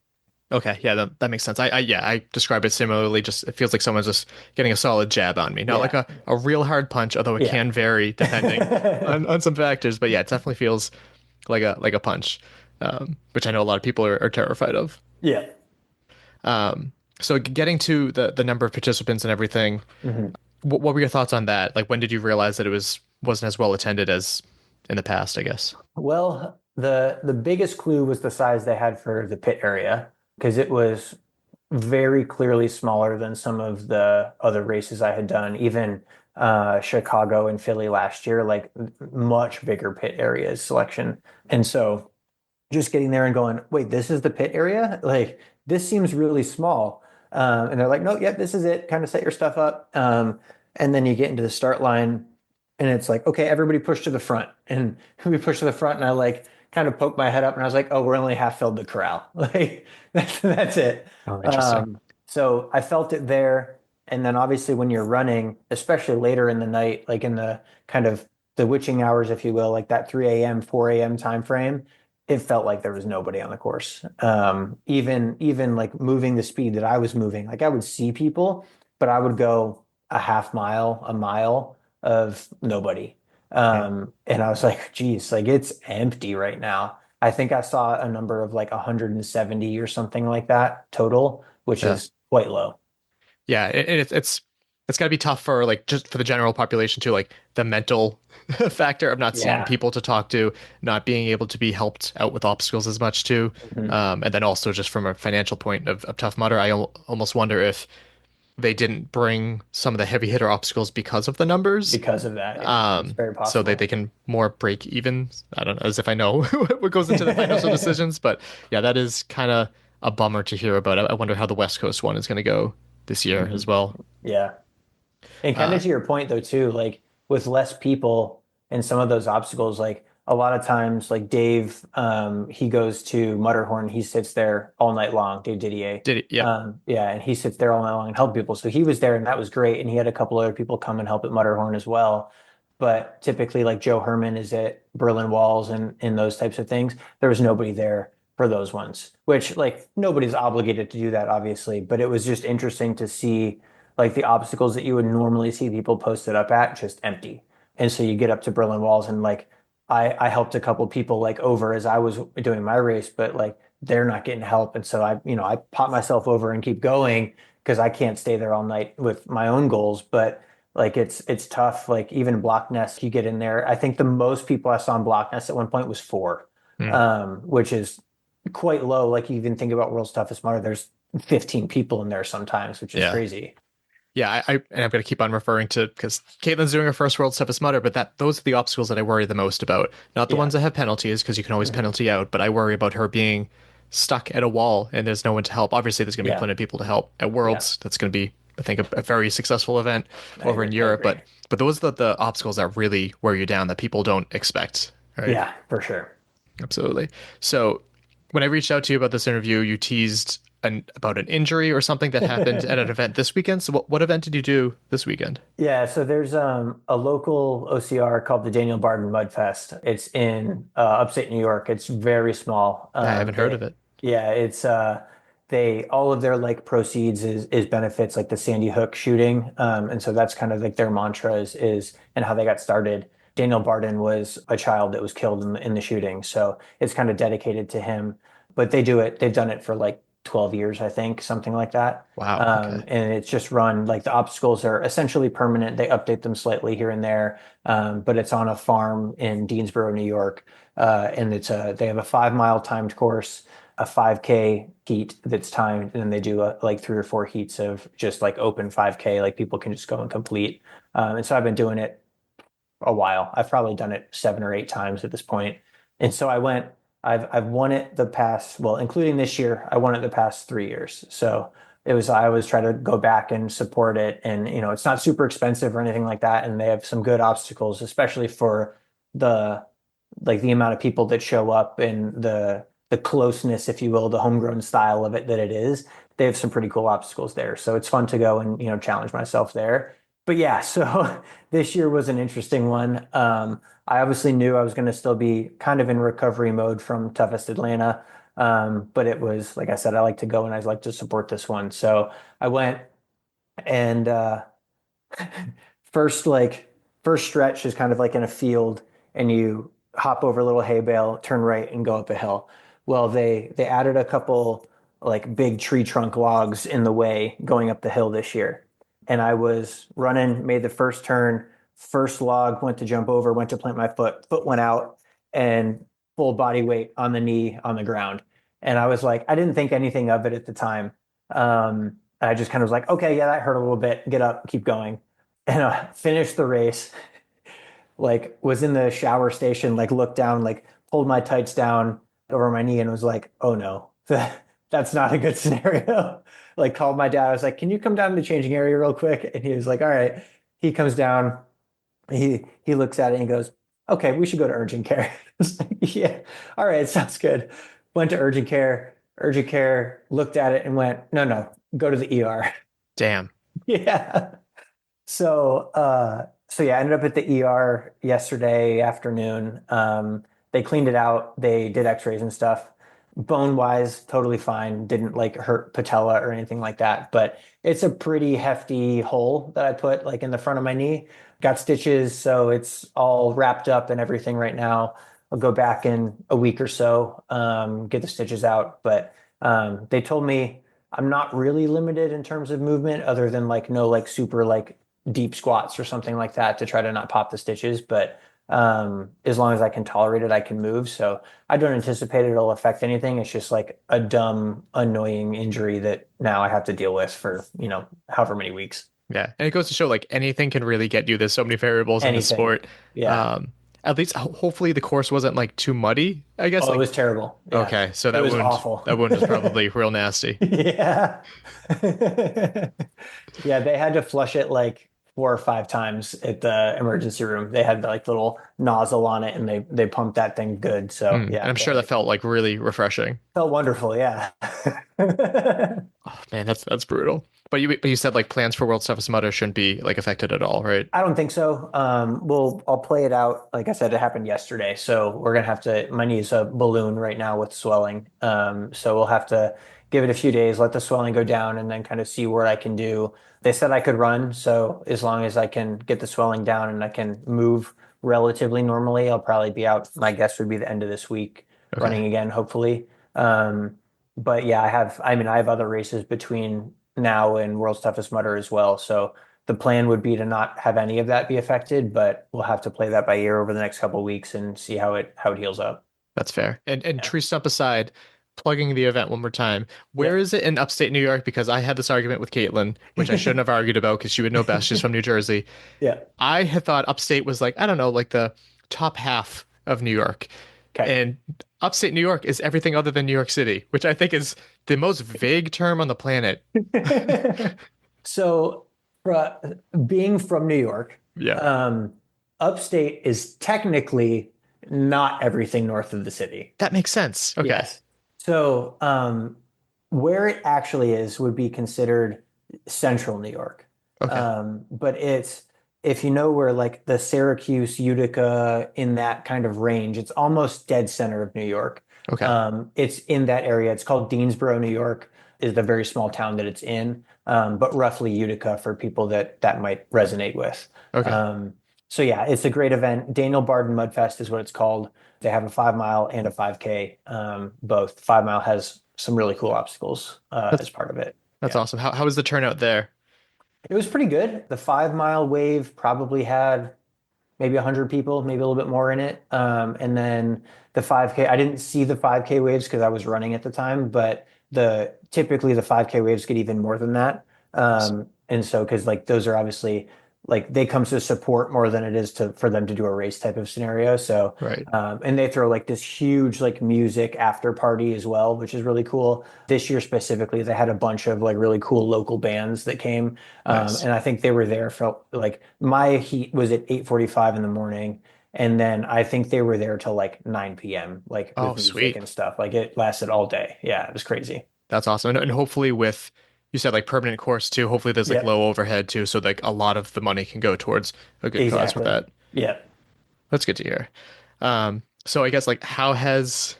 Okay, yeah, that makes sense. I describe it similarly. Just it feels like someone's just getting a solid jab on me, not like a real hard punch, although it can vary depending on some factors. But yeah, it definitely feels like a punch, which I know a lot of people are terrified of. Yeah. So getting to the number of participants and everything, what were your thoughts on that? Like, when did you realize that it wasn't as well attended as in the past, I guess? Well, the biggest clue was the size they had for the pit area, because it was very clearly smaller than some of the other races I had done, even Chicago and Philly last year, like much bigger pit areas selection. And so just getting there and going, wait, this is the pit area? Like, this seems really small. And they're like, no, yeah, this is it. Kind of set your stuff up. And then you get into the start line and it's like, okay, everybody push to the front. And we push to the front and I like kind of poked my head up and I was like, oh, we're only half filled the corral. Like that's it. Oh, interesting. So I felt it there. And then obviously when you're running, especially later in the night, like in the kind of the witching hours, if you will, like that 3 a.m., 4 a.m. time frame, it felt like there was nobody on the course. Even like moving the speed that I was moving, like I would see people, but I would go a half mile, a mile of nobody. And I was like, geez, like it's empty right now. I think I saw a number of like 170 or something like that total, which is quite low. Yeah, it's got to be tough for like just for the general population too, like the mental factor of not seeing people to talk to, not being able to be helped out with obstacles as much too, and then also just from a financial point of Tough Mudder, I almost wonder if they didn't bring some of the heavy hitter obstacles because of the numbers. Because of that, it's very possible. So they can more break even. I don't know, as if I know what goes into the financial decisions, but yeah, that is kind of a bummer to hear about. I wonder how the West Coast one is going to go this year as well. Yeah. And kind of to your point though, too, like with less people and some of those obstacles, like a lot of times, like Dave, he goes to Mudderhorn, he sits there all night long, Dave Didier. And he sits there all night long and help people. So he was there and that was great. And he had a couple other people come and help at Mudderhorn as well. But typically like Joe Herman is at Berlin Walls and those types of things. There was nobody there for those ones, which like nobody's obligated to do that, obviously. But it was just interesting to see like the obstacles that you would normally see people posted up at just empty. And so you get up to Berlin Walls and like I helped a couple people like over as I was doing my race, but like they're not getting help. And so I pop myself over and keep going because I can't stay there all night with my own goals. But like it's tough. Like even Block Nest, you get in there. I think the most people I saw in Block Nest at one point was 4, which is quite low. Like you even think about World's Toughest Mudder, there's 15 people in there sometimes, which is crazy. Yeah, and I'm going to keep on referring to, because Caitlin's doing her first World's Toughest Mudder, but those are the obstacles that I worry the most about. Not the ones that have penalties, because you can always penalty out, but I worry about her being stuck at a wall and there's no one to help. Obviously, there's going to be plenty of people to help at Worlds. That's going to be, I think, a very successful event over in Europe. But those are the obstacles that really wear you down that people don't expect. Right? Yeah, for sure. Absolutely. So when I reached out to you about this interview, you teased about an injury or something that happened at an event this weekend. So what event did you do this weekend? Yeah, so there's a local OCR called the Daniel Barden Mud Fest. It's in upstate New York. It's very small. I haven't heard of it. Yeah, it's all of their like proceeds is benefits like the Sandy Hook shooting. And so that's kind of like their mantra is and how they got started. Daniel Barden was a child that was killed in the shooting. So it's kind of dedicated to him. But they do it. They've done it for like 12 years, I think, something like that. Wow. Okay. And it's just run like the obstacles are essentially permanent. They update them slightly here and there. But it's on a farm in Deansboro, New York. And they have a 5 mile timed course, a 5K heat that's timed, and then they do like 3 or 4 heats of just like open 5K, like people can just go and complete. And so I've been doing it a while. I've probably done it 7 or 8 times at this point. And so I've won it the past, well, including this year, I won it the past 3 years. So I always try to go back and support it. And, it's not super expensive or anything like that. And they have some good obstacles, especially for the amount of people that show up and the closeness, if you will, the homegrown style of it that it is. They have some pretty cool obstacles there. So it's fun to go and, challenge myself there. But yeah, so this year was an interesting one. I obviously knew I was going to still be kind of in recovery mode from Toughest Atlanta. But it was, like I said, I like to go and I like to support this one. So I went and first stretch is kind of like in a field and you hop over a little hay bale, turn right and go up a hill. Well, they added a couple like big tree trunk logs in the way going up the hill this year. And I was running, made the first turn, first log, went to jump over, went to plant my foot went out, and full body weight on the knee on the ground. And I was like, I didn't think anything of it at the time. I just kind of was like, okay, yeah, that hurt a little bit. Get up, keep going. And I finished the race, like was in the shower station, like looked down, like pulled my tights down over my knee and was like, oh no, that's not a good scenario. Like called my dad. I was like, can you come down to the changing area real quick? And he was like, all right. He comes down. He looks at it and he goes, okay, we should go to urgent care. I was like, yeah, all right, sounds good. Went to urgent care. Urgent care looked at it and went, no, go to the ER. Damn. Yeah. So yeah, I ended up at the ER yesterday afternoon. They cleaned it out. They did x-rays and stuff. Bone wise, totally fine. Didn't like hurt patella or anything like that, but it's a pretty hefty hole that I put like in the front of my knee. Got stitches, so it's all wrapped up and everything right now. I'll go back in a week or so, get the stitches out. But they told me I'm not really limited in terms of movement other than like no like super like deep squats or something like that to try to not pop the stitches. But as long as I can tolerate it, I can move. So I don't anticipate it'll affect anything. It's just like a dumb, annoying injury that now I have to deal with for, however many weeks. Yeah. And it goes to show like anything can really get you. There's so many variables in the sport. Yeah. At least hopefully the course wasn't like too muddy, I guess. Oh, it was terrible. Yeah. Okay. So that was awful. That wound was probably real nasty. Yeah. Yeah. They had to flush it like 4 or 5 times at the emergency room. They had like little nozzle on it and they pumped that thing good. So yeah. And I'm sure that felt like really refreshing. Felt wonderful. Yeah. Oh man, that's brutal. But you said like plans for World's Toughest Mudder shouldn't be like affected at all, right? I don't think so. I'll play it out. Like I said, it happened yesterday. So we're going to have to, my knee's a balloon right now with swelling. So we'll have to give it a few days, let the swelling go down and then kind of see what I can do. They said I could run. So as long as I can get the swelling down and I can move relatively normally, I'll probably be out. My guess would be the end of this week running again, hopefully. But yeah, I have other races between now and World's Toughest Mudder as well. So the plan would be to not have any of that be affected, but we'll have to play that by ear over the next couple of weeks and see how it heals up. That's fair. And tree stump aside, plugging the event one more time. Where is it in upstate New York? Because I had this argument with Caitlin, which I shouldn't have argued about because she would know best. She's from New Jersey. Yeah. I had thought upstate was like, I don't know, like the top half of New York. Okay. And upstate New York is everything other than New York City, which I think is the most vague term on the planet. So being from New York, upstate is technically not everything north of the city. That makes sense. Okay. Yes. So where it actually is would be considered central New York. Okay. But it's, if you know where like the Syracuse, Utica, in that kind of range, it's almost dead center of New York. Okay. It's in that area. It's called Deansboro, New York, is the very small town that it's in. But roughly Utica for people that might resonate with. Okay. So yeah, it's a great event. Daniel Barden Mudfest is what it's called. They have a 5 mile and a 5K. Both 5 mile has some really cool obstacles as part of it. That's awesome. How was the turnout there? It was pretty good. The 5 mile wave probably had maybe 100 people, maybe a little bit more in it. And then the 5K, I didn't see the 5K waves because I was running at the time, but typically the 5K waves get even more than that. And so, because like those are obviously like they come to support more than it is for them to do a race type of scenario. So, Right. And they throw like this huge like music after party as well, which is really cool. This year specifically, they had a bunch of like really cool local bands that came. Nice. And I think they were there for like my heat was at 8:45 in the morning. And then I think they were there till like 9 p.m. like with music Sweet. and stuff. Like it lasted all day. Yeah, it was crazy. That's awesome. And hopefully with, you said like permanent course too, hopefully there's like Yep. low overhead too. So like a lot of the money can go towards a good cause with Exactly. that. Yeah. That's good to hear. So I guess like how has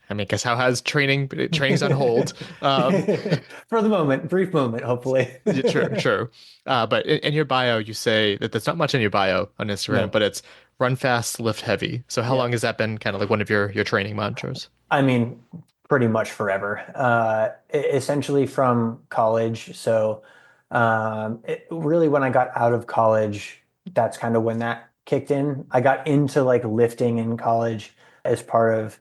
training's on hold? For the moment, brief moment, hopefully. Yeah, sure. But in your bio, you say that there's not much in your bio on Instagram, No. but it's run fast, lift heavy. So how long has that been kind of like one of your training mantras? I mean, pretty much forever. Essentially from college. So really when I got out of college, that's kind of when that kicked in. I got into like lifting in college as part of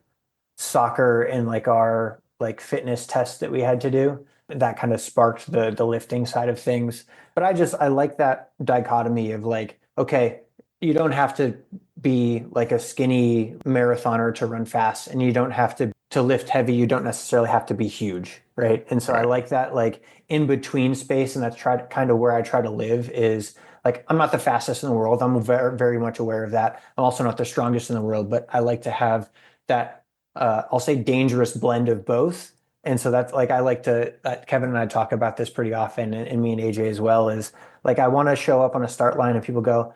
soccer and like our like fitness tests that we had to do. That kind of sparked the lifting side of things. But I like that dichotomy of like, okay, you don't have to be like a skinny marathoner to run fast, and you don't have to lift heavy. You don't necessarily have to be huge, right? And so I like that like in between space, and that's kind of where I try to live is like I'm not the fastest in the world. I'm very, very much aware of that. I'm also not the strongest in the world, but I like to have that I'll say dangerous blend of both. And so that's like I like to Kevin and I talk about this pretty often, and me and AJ as well, is like I want to show up on a start line and people go,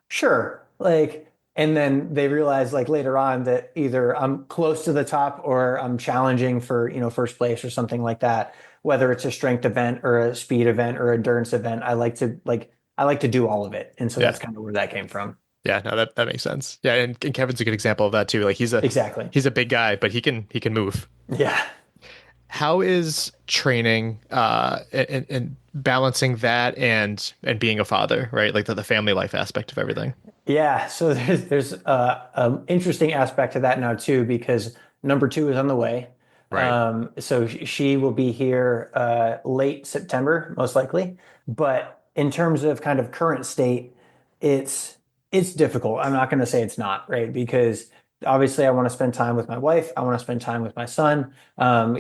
sure, like, and then they realize like later on that either I'm close to the top or I'm challenging for, first place or something like that. Whether it's a strength event or a speed event or endurance event, I like to do all of it. And so that's kind of where that came from. Yeah, no, that makes sense. Yeah, and Kevin's a good example of that too. Like he's a big guy, but he can move. Yeah. How is training and balancing that and being a father, right? Like the family life aspect of everything. Yeah, so there's an interesting aspect to that now too, because number 2 is on the way. Right. So she will be here late September, most likely. But in terms of kind of current state, it's difficult. I'm not going to say it's not, right? Because obviously I want to spend time with my wife. I want to spend time with my son.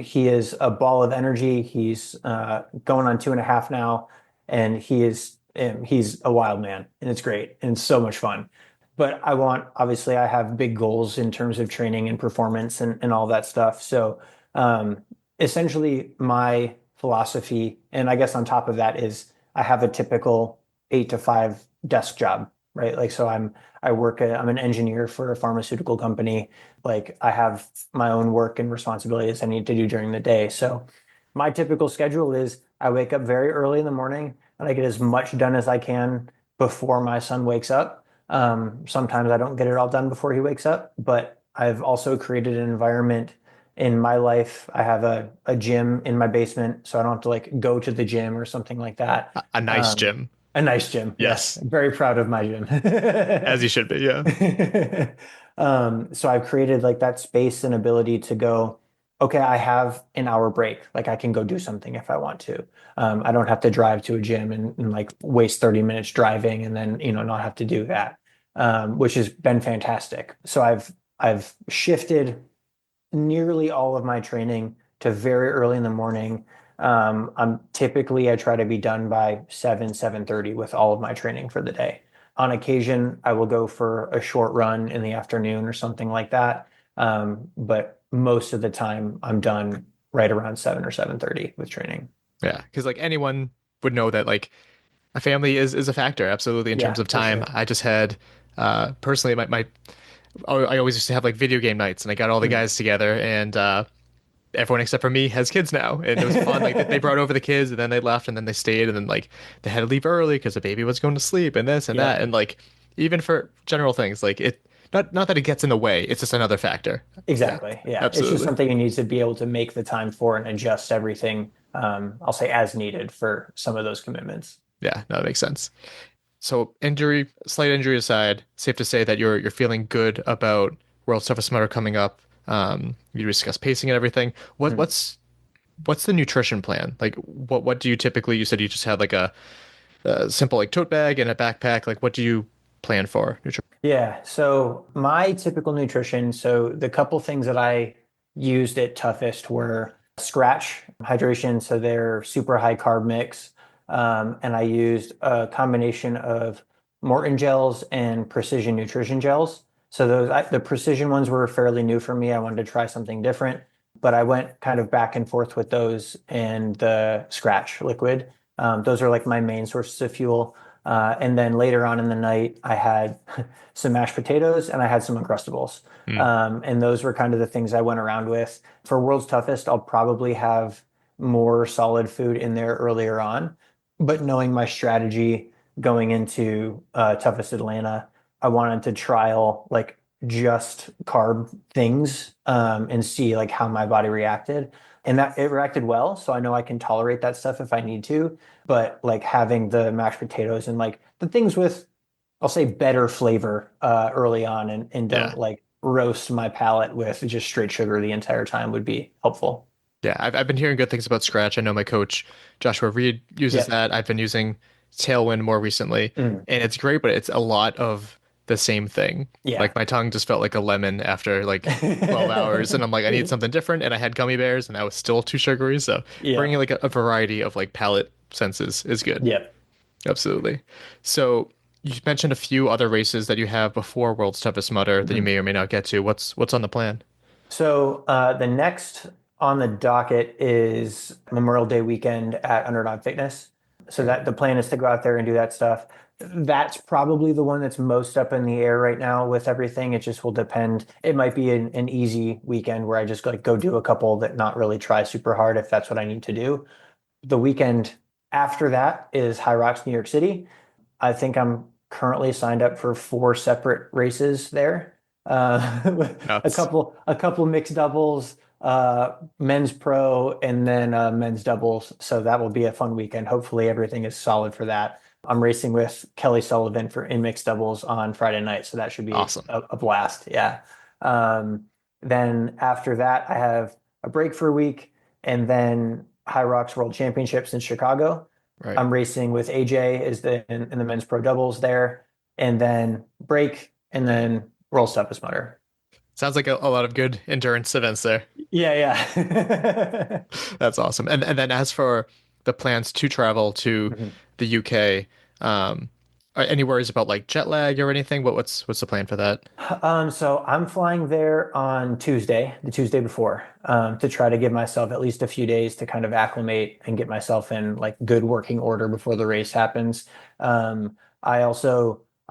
He is a ball of energy. He's going on 2.5 now, and he's a wild man, and it's great and it's so much fun. But obviously I have big goals in terms of training and performance and all that stuff. So essentially my philosophy, and I guess on top of that, is I have a typical 8 to 5 desk job, right? Like, so I'm an engineer for a pharmaceutical company. Like I have my own work and responsibilities I need to do during the day. So my typical schedule is I wake up very early in the morning and I get as much done as I can before my son wakes up. Sometimes I don't get it all done before he wakes up, but I've also created an environment in my life. I have a gym in my basement, so I don't have to like go to the gym or something like that. A nice gym. A nice gym. Yes. I'm very proud of my gym. As you should be, yeah. So I've created like that space and ability to go, okay, I have an hour break. Like I can go do something if I want to. I don't have to drive to a gym and like waste 30 minutes driving and then, not have to do that, which has been fantastic. So I've shifted nearly all of my training to very early in the morning. I try to be done by 7:30 with all of my training for the day. On occasion, I will go for a short run in the afternoon or something like that. But most of the time I'm done right around 7 or 7:30 with training. Yeah. Cause like anyone would know that like a family is a factor. Absolutely. In terms of time. Sure. I just had, personally I always used to have like video game nights, and I got all the guys together, and everyone except for me has kids now, and it was fun. Like they brought over the kids, and then they left, and then they stayed, and then like they had to leave early because the baby was going to sleep, and this and that, and like even for general things, like it, not that it gets in the way, it's just another factor. Exactly. Yeah. It's just Absolutely. something you need to be able to make the time for and adjust everything, I'll say as needed for some of those commitments. Yeah, no, that makes sense. So slight injury aside, safe to say that you're feeling good about World's Toughest Mudder coming up. You discussed pacing and everything. What's the nutrition plan? Like, what do you typically? You said you just had like a simple like tote bag and a backpack. Like, what do you plan for nutrition? Yeah. So my typical nutrition, so the couple things that I used at Toughest were Scratch hydration. So they're super high carb mix. And I used a combination of Morton gels and Precision Nutrition gels. So the Precision ones were fairly new for me. I wanted to try something different, but I went kind of back and forth with those and the Scratch liquid. Those are like my main sources of fuel. And then later on in the night, I had some mashed potatoes and I had some Uncrustables. And those were kind of the things I went around with. For World's Toughest, I'll probably have more solid food in there earlier on. But knowing my strategy going into Toughest Atlanta, I wanted to trial like just carb things and see like how my body reacted. And that it reacted well. So I know I can tolerate that stuff if I need to. But like having the mashed potatoes and like the things with, I'll say better flavor early on and don't like roast my palate with just straight sugar the entire time would be helpful. Yeah, I've been hearing good things about Scratch. I know my coach, Joshua Reed, uses that. I've been using Tailwind more recently, and it's great, but it's a lot of the same thing. Yeah. Like my tongue just felt like a lemon after like 12 hours, and I'm like, I need something different. And I had gummy bears, and that was still too sugary. So bringing like a variety of like palate senses is good. Yep. Absolutely. So you mentioned a few other races that you have before World's Toughest Mudder that you may or may not get to. What's on the plan? So the next on the docket is Memorial Day weekend at Underdog Fitness. So that the plan is to go out there and do that stuff. That's probably the one that's most up in the air right now with everything. It just will depend. It might be an easy weekend where I just like go do a couple that not really try super hard if that's what I need to do. The weekend after that is High Rocks, New York City. I think I'm currently signed up for 4 separate races there. A couple mixed doubles, men's pro, and then men's doubles. So that will be a fun weekend. Hopefully everything is solid for that. I'm racing with Kelly Sullivan in mixed doubles on Friday night. So that should be awesome. a blast. Yeah. Then after that, I have a break for a week and then High Rocks World Championships in Chicago. Right. I'm racing with AJ in the men's pro doubles there, and then break, and then World's Toughest Mudder. Sounds like a lot of good endurance events there. Yeah. That's awesome. And then as for the plans to travel to the UK, any worries about like jet lag or anything? What's the plan for that? So I'm flying there on Tuesday, the Tuesday before, to try to give myself at least a few days to kind of acclimate and get myself in like good working order before the race happens.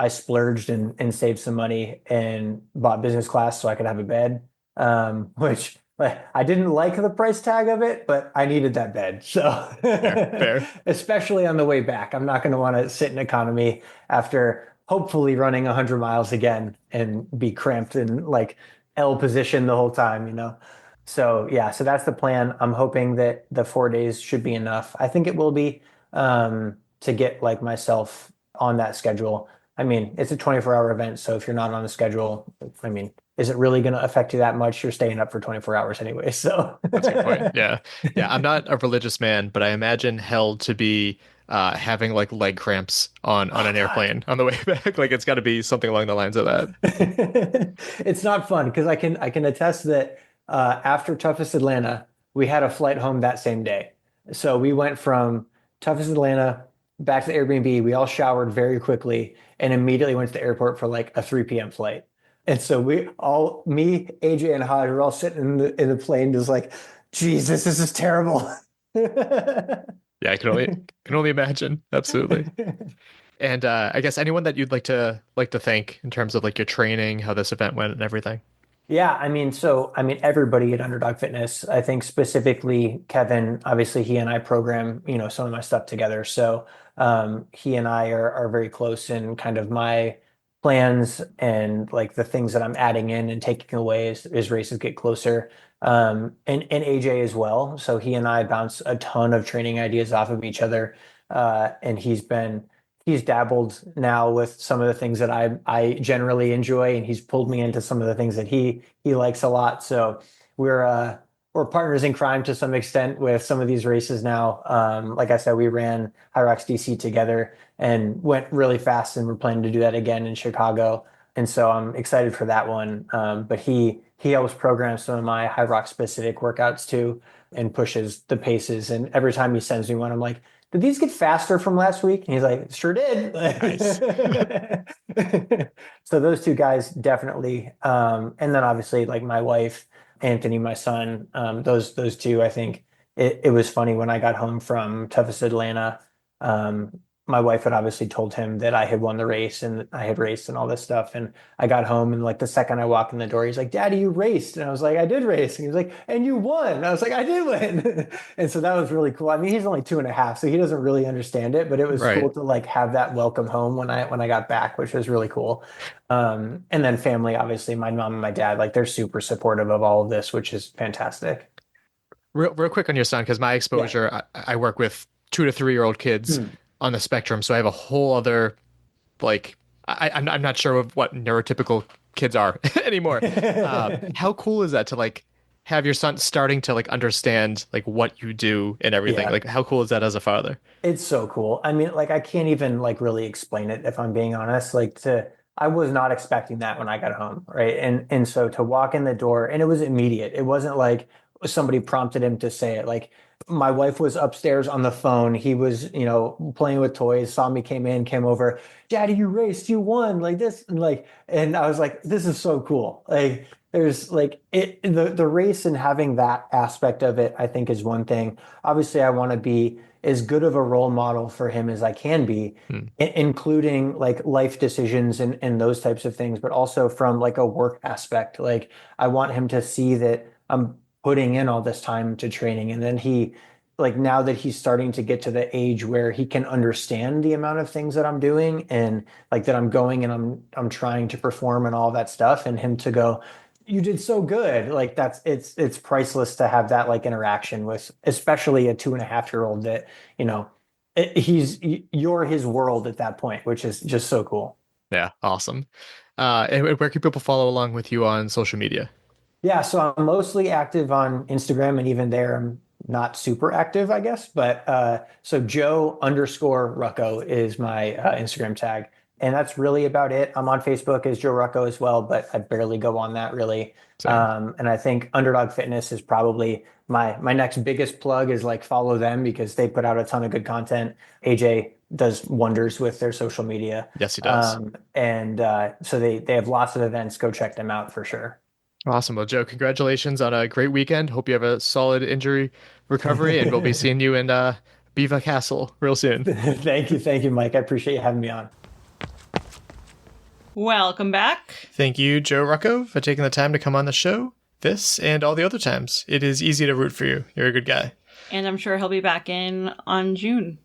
I splurged and saved some money and bought business class so I could have a bed, which I didn't like the price tag of it, but I needed that bed. So fair. Especially on the way back, I'm not going to want to sit in economy after hopefully running 100 miles again and be cramped in like L position the whole time, So yeah, so that's the plan. I'm hoping that the 4 days should be enough. I think it will be to get like myself on that schedule. I mean, it's a 24-hour event, so if you're not on the schedule, I mean, is it really going to affect you that much? You're staying up for 24 hours anyway, so. That's a good point. Yeah. I'm not a religious man, but I imagine hell to be having like leg cramps on an airplane on the way back. Like it's got to be something along the lines of that. It's not fun because I can attest that after Toughest Atlanta, we had a flight home that same day. So we went from Toughest Atlanta back to the Airbnb. We all showered very quickly and immediately went to the airport for like a 3 p.m. flight. And so me, AJ, and Hodge were all sitting in the plane just like, Jesus, this is terrible. Yeah, I can only imagine. Absolutely. And I guess anyone that you'd like to thank in terms of like your training, how this event went and everything. Yeah, I mean, everybody at Underdog Fitness, I think specifically Kevin, obviously he and I program, some of my stuff together. So he and I are very close in kind of my plans and like the things that I'm adding in and taking away as races get closer. And AJ as well. So he and I bounce a ton of training ideas off of each other. And he's dabbled now with some of the things that I generally enjoy, and he's pulled me into some of the things that he likes a lot. So we're partners in crime to some extent with some of these races now. Like I said, we ran High Rocks DC together and went really fast, and we're planning to do that again in Chicago. And so I'm excited for that one. But he helps program some of my High Rocks specific workouts too, and pushes the paces. And every time he sends me one, I'm like, did these get faster from last week? And he's like, sure did. Nice. So those two guys definitely. And then obviously like my wife, Anthony, my son, those two, I think it was funny when I got home from toughest Atlanta. My wife had obviously told him that I had won the race and I had raced and all this stuff. And I got home, and like the second I walked in the door, he's like, Daddy, you raced. And I was like, I did race. And he was like, and you won. And I was like, I did win. And so that was really cool. I mean, he's only 2.5, so he doesn't really understand it, but it was cool to like have that welcome home when I got back, which was really cool. And then family, obviously my mom and my dad, like they're super supportive of all of this, which is fantastic. Real quick on your son, because my exposure, I work with 2 to 3 year old kids on the spectrum, so I have a whole other like I'm not sure of what neurotypical kids are anymore. How cool is that to like have your son starting to like understand like what you do and everything? Like how cool is that as a father? It's so cool. I mean, like I can't even like really explain it if I'm being honest. I was not expecting that when I got home, right? And so to walk in the door, and it was immediate. It wasn't like somebody prompted him to say it. Like my wife was upstairs on the phone. He was, playing with toys, saw me, came over, Daddy, you raced, you won, like this. And I was like, this is so cool. Like there's like the race and having that aspect of it, I think is one thing. Obviously I want to be as good of a role model for him as I can be, including like life decisions and those types of things, but also from like a work aspect. Like I want him to see that I'm putting in all this time to training. And then now that he's starting to get to the age where he can understand the amount of things that I'm doing and like that I'm going and I'm trying to perform and all that stuff, and him to go, you did so good. Like it's priceless to have that like interaction with, especially a 2.5-year-old that, you're his world at that point, which is just so cool. Yeah. Awesome. And where can people follow along with you on social media? Yeah, so I'm mostly active on Instagram, and even there I'm not super active, I guess. But so Joe_Rucco is my Instagram tag, and that's really about it. I'm on Facebook as Joe Rucco as well, but I barely go on that really. And I think Underdog Fitness is probably my next biggest plug, is like follow them because they put out a ton of good content. AJ does wonders with their social media. Yes, he does. So they have lots of events. Go check them out for sure. Awesome. Well, Joe, congratulations on a great weekend. Hope you have a solid injury recovery, and we'll be seeing you in Belvoir Castle real soon. Thank you, Mike. I appreciate you having me on. Welcome back. Thank you, Joe Rucco, for taking the time to come on the show. This and all the other times. It is easy to root for you. You're a good guy. And I'm sure he'll be back in on June.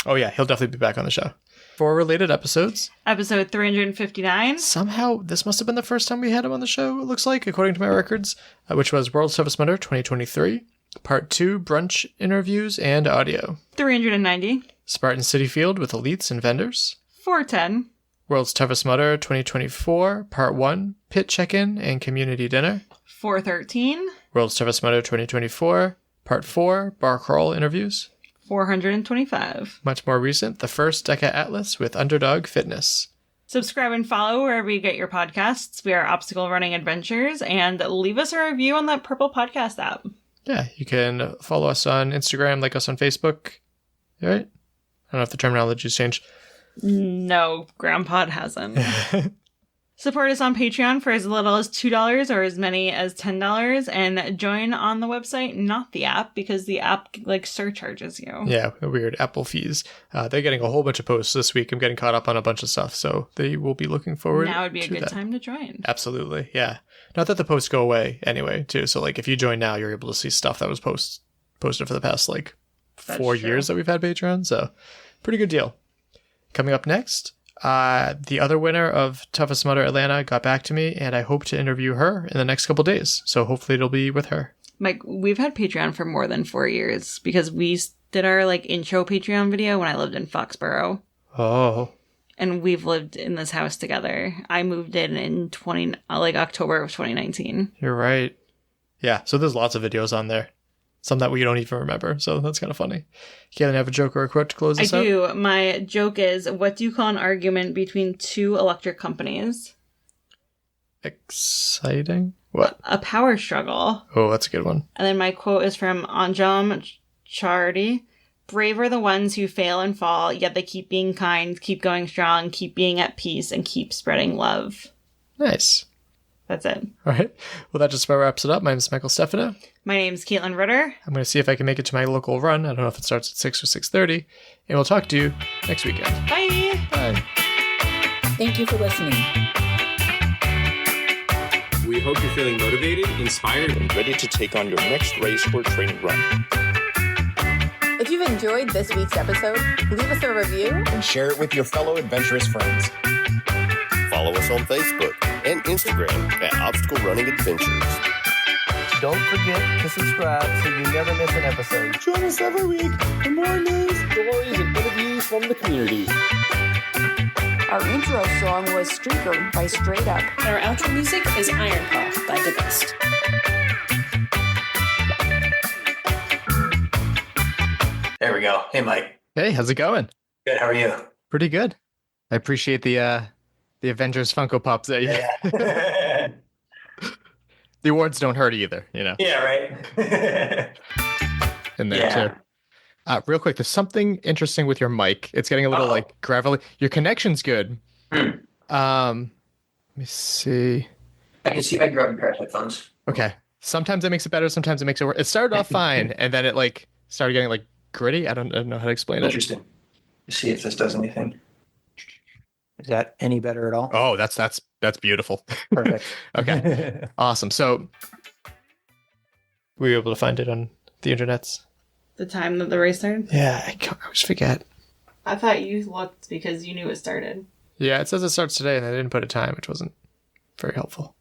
Oh, yeah. He'll definitely be back on the show. For related episodes. Episode 359. Somehow, this must have been the first time we had him on the show, it looks like, according to my records, which was World's Toughest Mudder 2023, Part 2, Brunch Interviews and Audio. 390. Spartan City Field with Elites and Vendors. 410. World's Toughest Mudder 2024, Part 1, Pit Check-In and Community Dinner. 413. World's Toughest Mudder 2024, Part 4, Bar Crawl Interviews. 425. Much more recent, the first Deca Atlas with Underdog Fitness. Subscribe and follow wherever you get your podcasts. We are Obstacle Running Adventures, and leave us a review on that purple podcast app. Yeah, you can follow us on Instagram, like us on Facebook. All right? I don't know if the terminology's changed. No, Grandpod hasn't. Support us on Patreon for as little as $2 or as many as $10, and join on the website, not the app, because the app surcharges you. Yeah, weird Apple fees. They're getting a whole bunch of posts this week. I'm getting caught up on a bunch of stuff, so they will be looking forward. Now would be a good time to join. Absolutely, yeah. Not that the posts go away anyway, too. So if you join now, you're able to see stuff that was posted for the past 4 years that we've had Patreon. So pretty good deal. Coming up next, The other winner of Toughest Mudder Atlanta got back to me, and I hope to interview her in the next couple days. So hopefully it'll be with her. Mike, we've had Patreon for more than 4 years because we did our intro Patreon video when I lived in Foxborough. Oh. And we've lived in this house together. I moved in October of 2019. You're right. Yeah, so there's lots of videos on there. Some that we don't even remember, so that's kind of funny. Caitlin, have a joke or a quote to close this out? I do. My joke is, what do you call an argument between two electric companies? Exciting? What? A power struggle. Oh, that's a good one. And then my quote is from Anjum Charity. Brave are the ones who fail and fall, yet they keep being kind, keep going strong, keep being at peace, and keep spreading love. Nice. That's it. All right. Well, that just about wraps it up. My name is Michael Stefano. My name is Caitlin Ritter. I'm going to see if I can make it to my local run. I don't know if it starts at 6 or 6:30. And we'll talk to you next weekend. Bye. Bye. Thank you for listening. We hope you're feeling motivated, inspired, And ready to take on your next race or training run. If you've enjoyed this week's episode, leave us a review and share it with your fellow adventurous friends. Follow us on Facebook and Instagram at Obstacle Running Adventures. Don't forget to subscribe so you never miss an episode. Join us every week for more news, Stories and interviews from the community. Our intro song was Streaker by Straight Up. And our outro music is Iron Paw by The Best. There we go. Hey, Mike. Hey, how's it going? Good. How are you? Pretty good. I appreciate the Avengers Funko Pops that you... Yeah. The awards don't hurt either, you know? Yeah, right. In there, too. Real quick, there's something interesting with your mic. It's getting a little, gravelly. Your connection's good. Let me see. I can see if I can grab a pair of headphones. Okay. Sometimes it makes it better, sometimes it makes it worse. It started off fine, and then it, started getting, gritty. I don't know how to explain it. Interesting. Let's see if this does anything. Is that any better at all? Oh, that's beautiful. Perfect. Okay. Awesome. So were you able to find it on the internets? The time that the race started? Yeah, I always forget. I thought you looked because you knew it started. Yeah, it says it starts today, and I didn't put a time, which wasn't very helpful.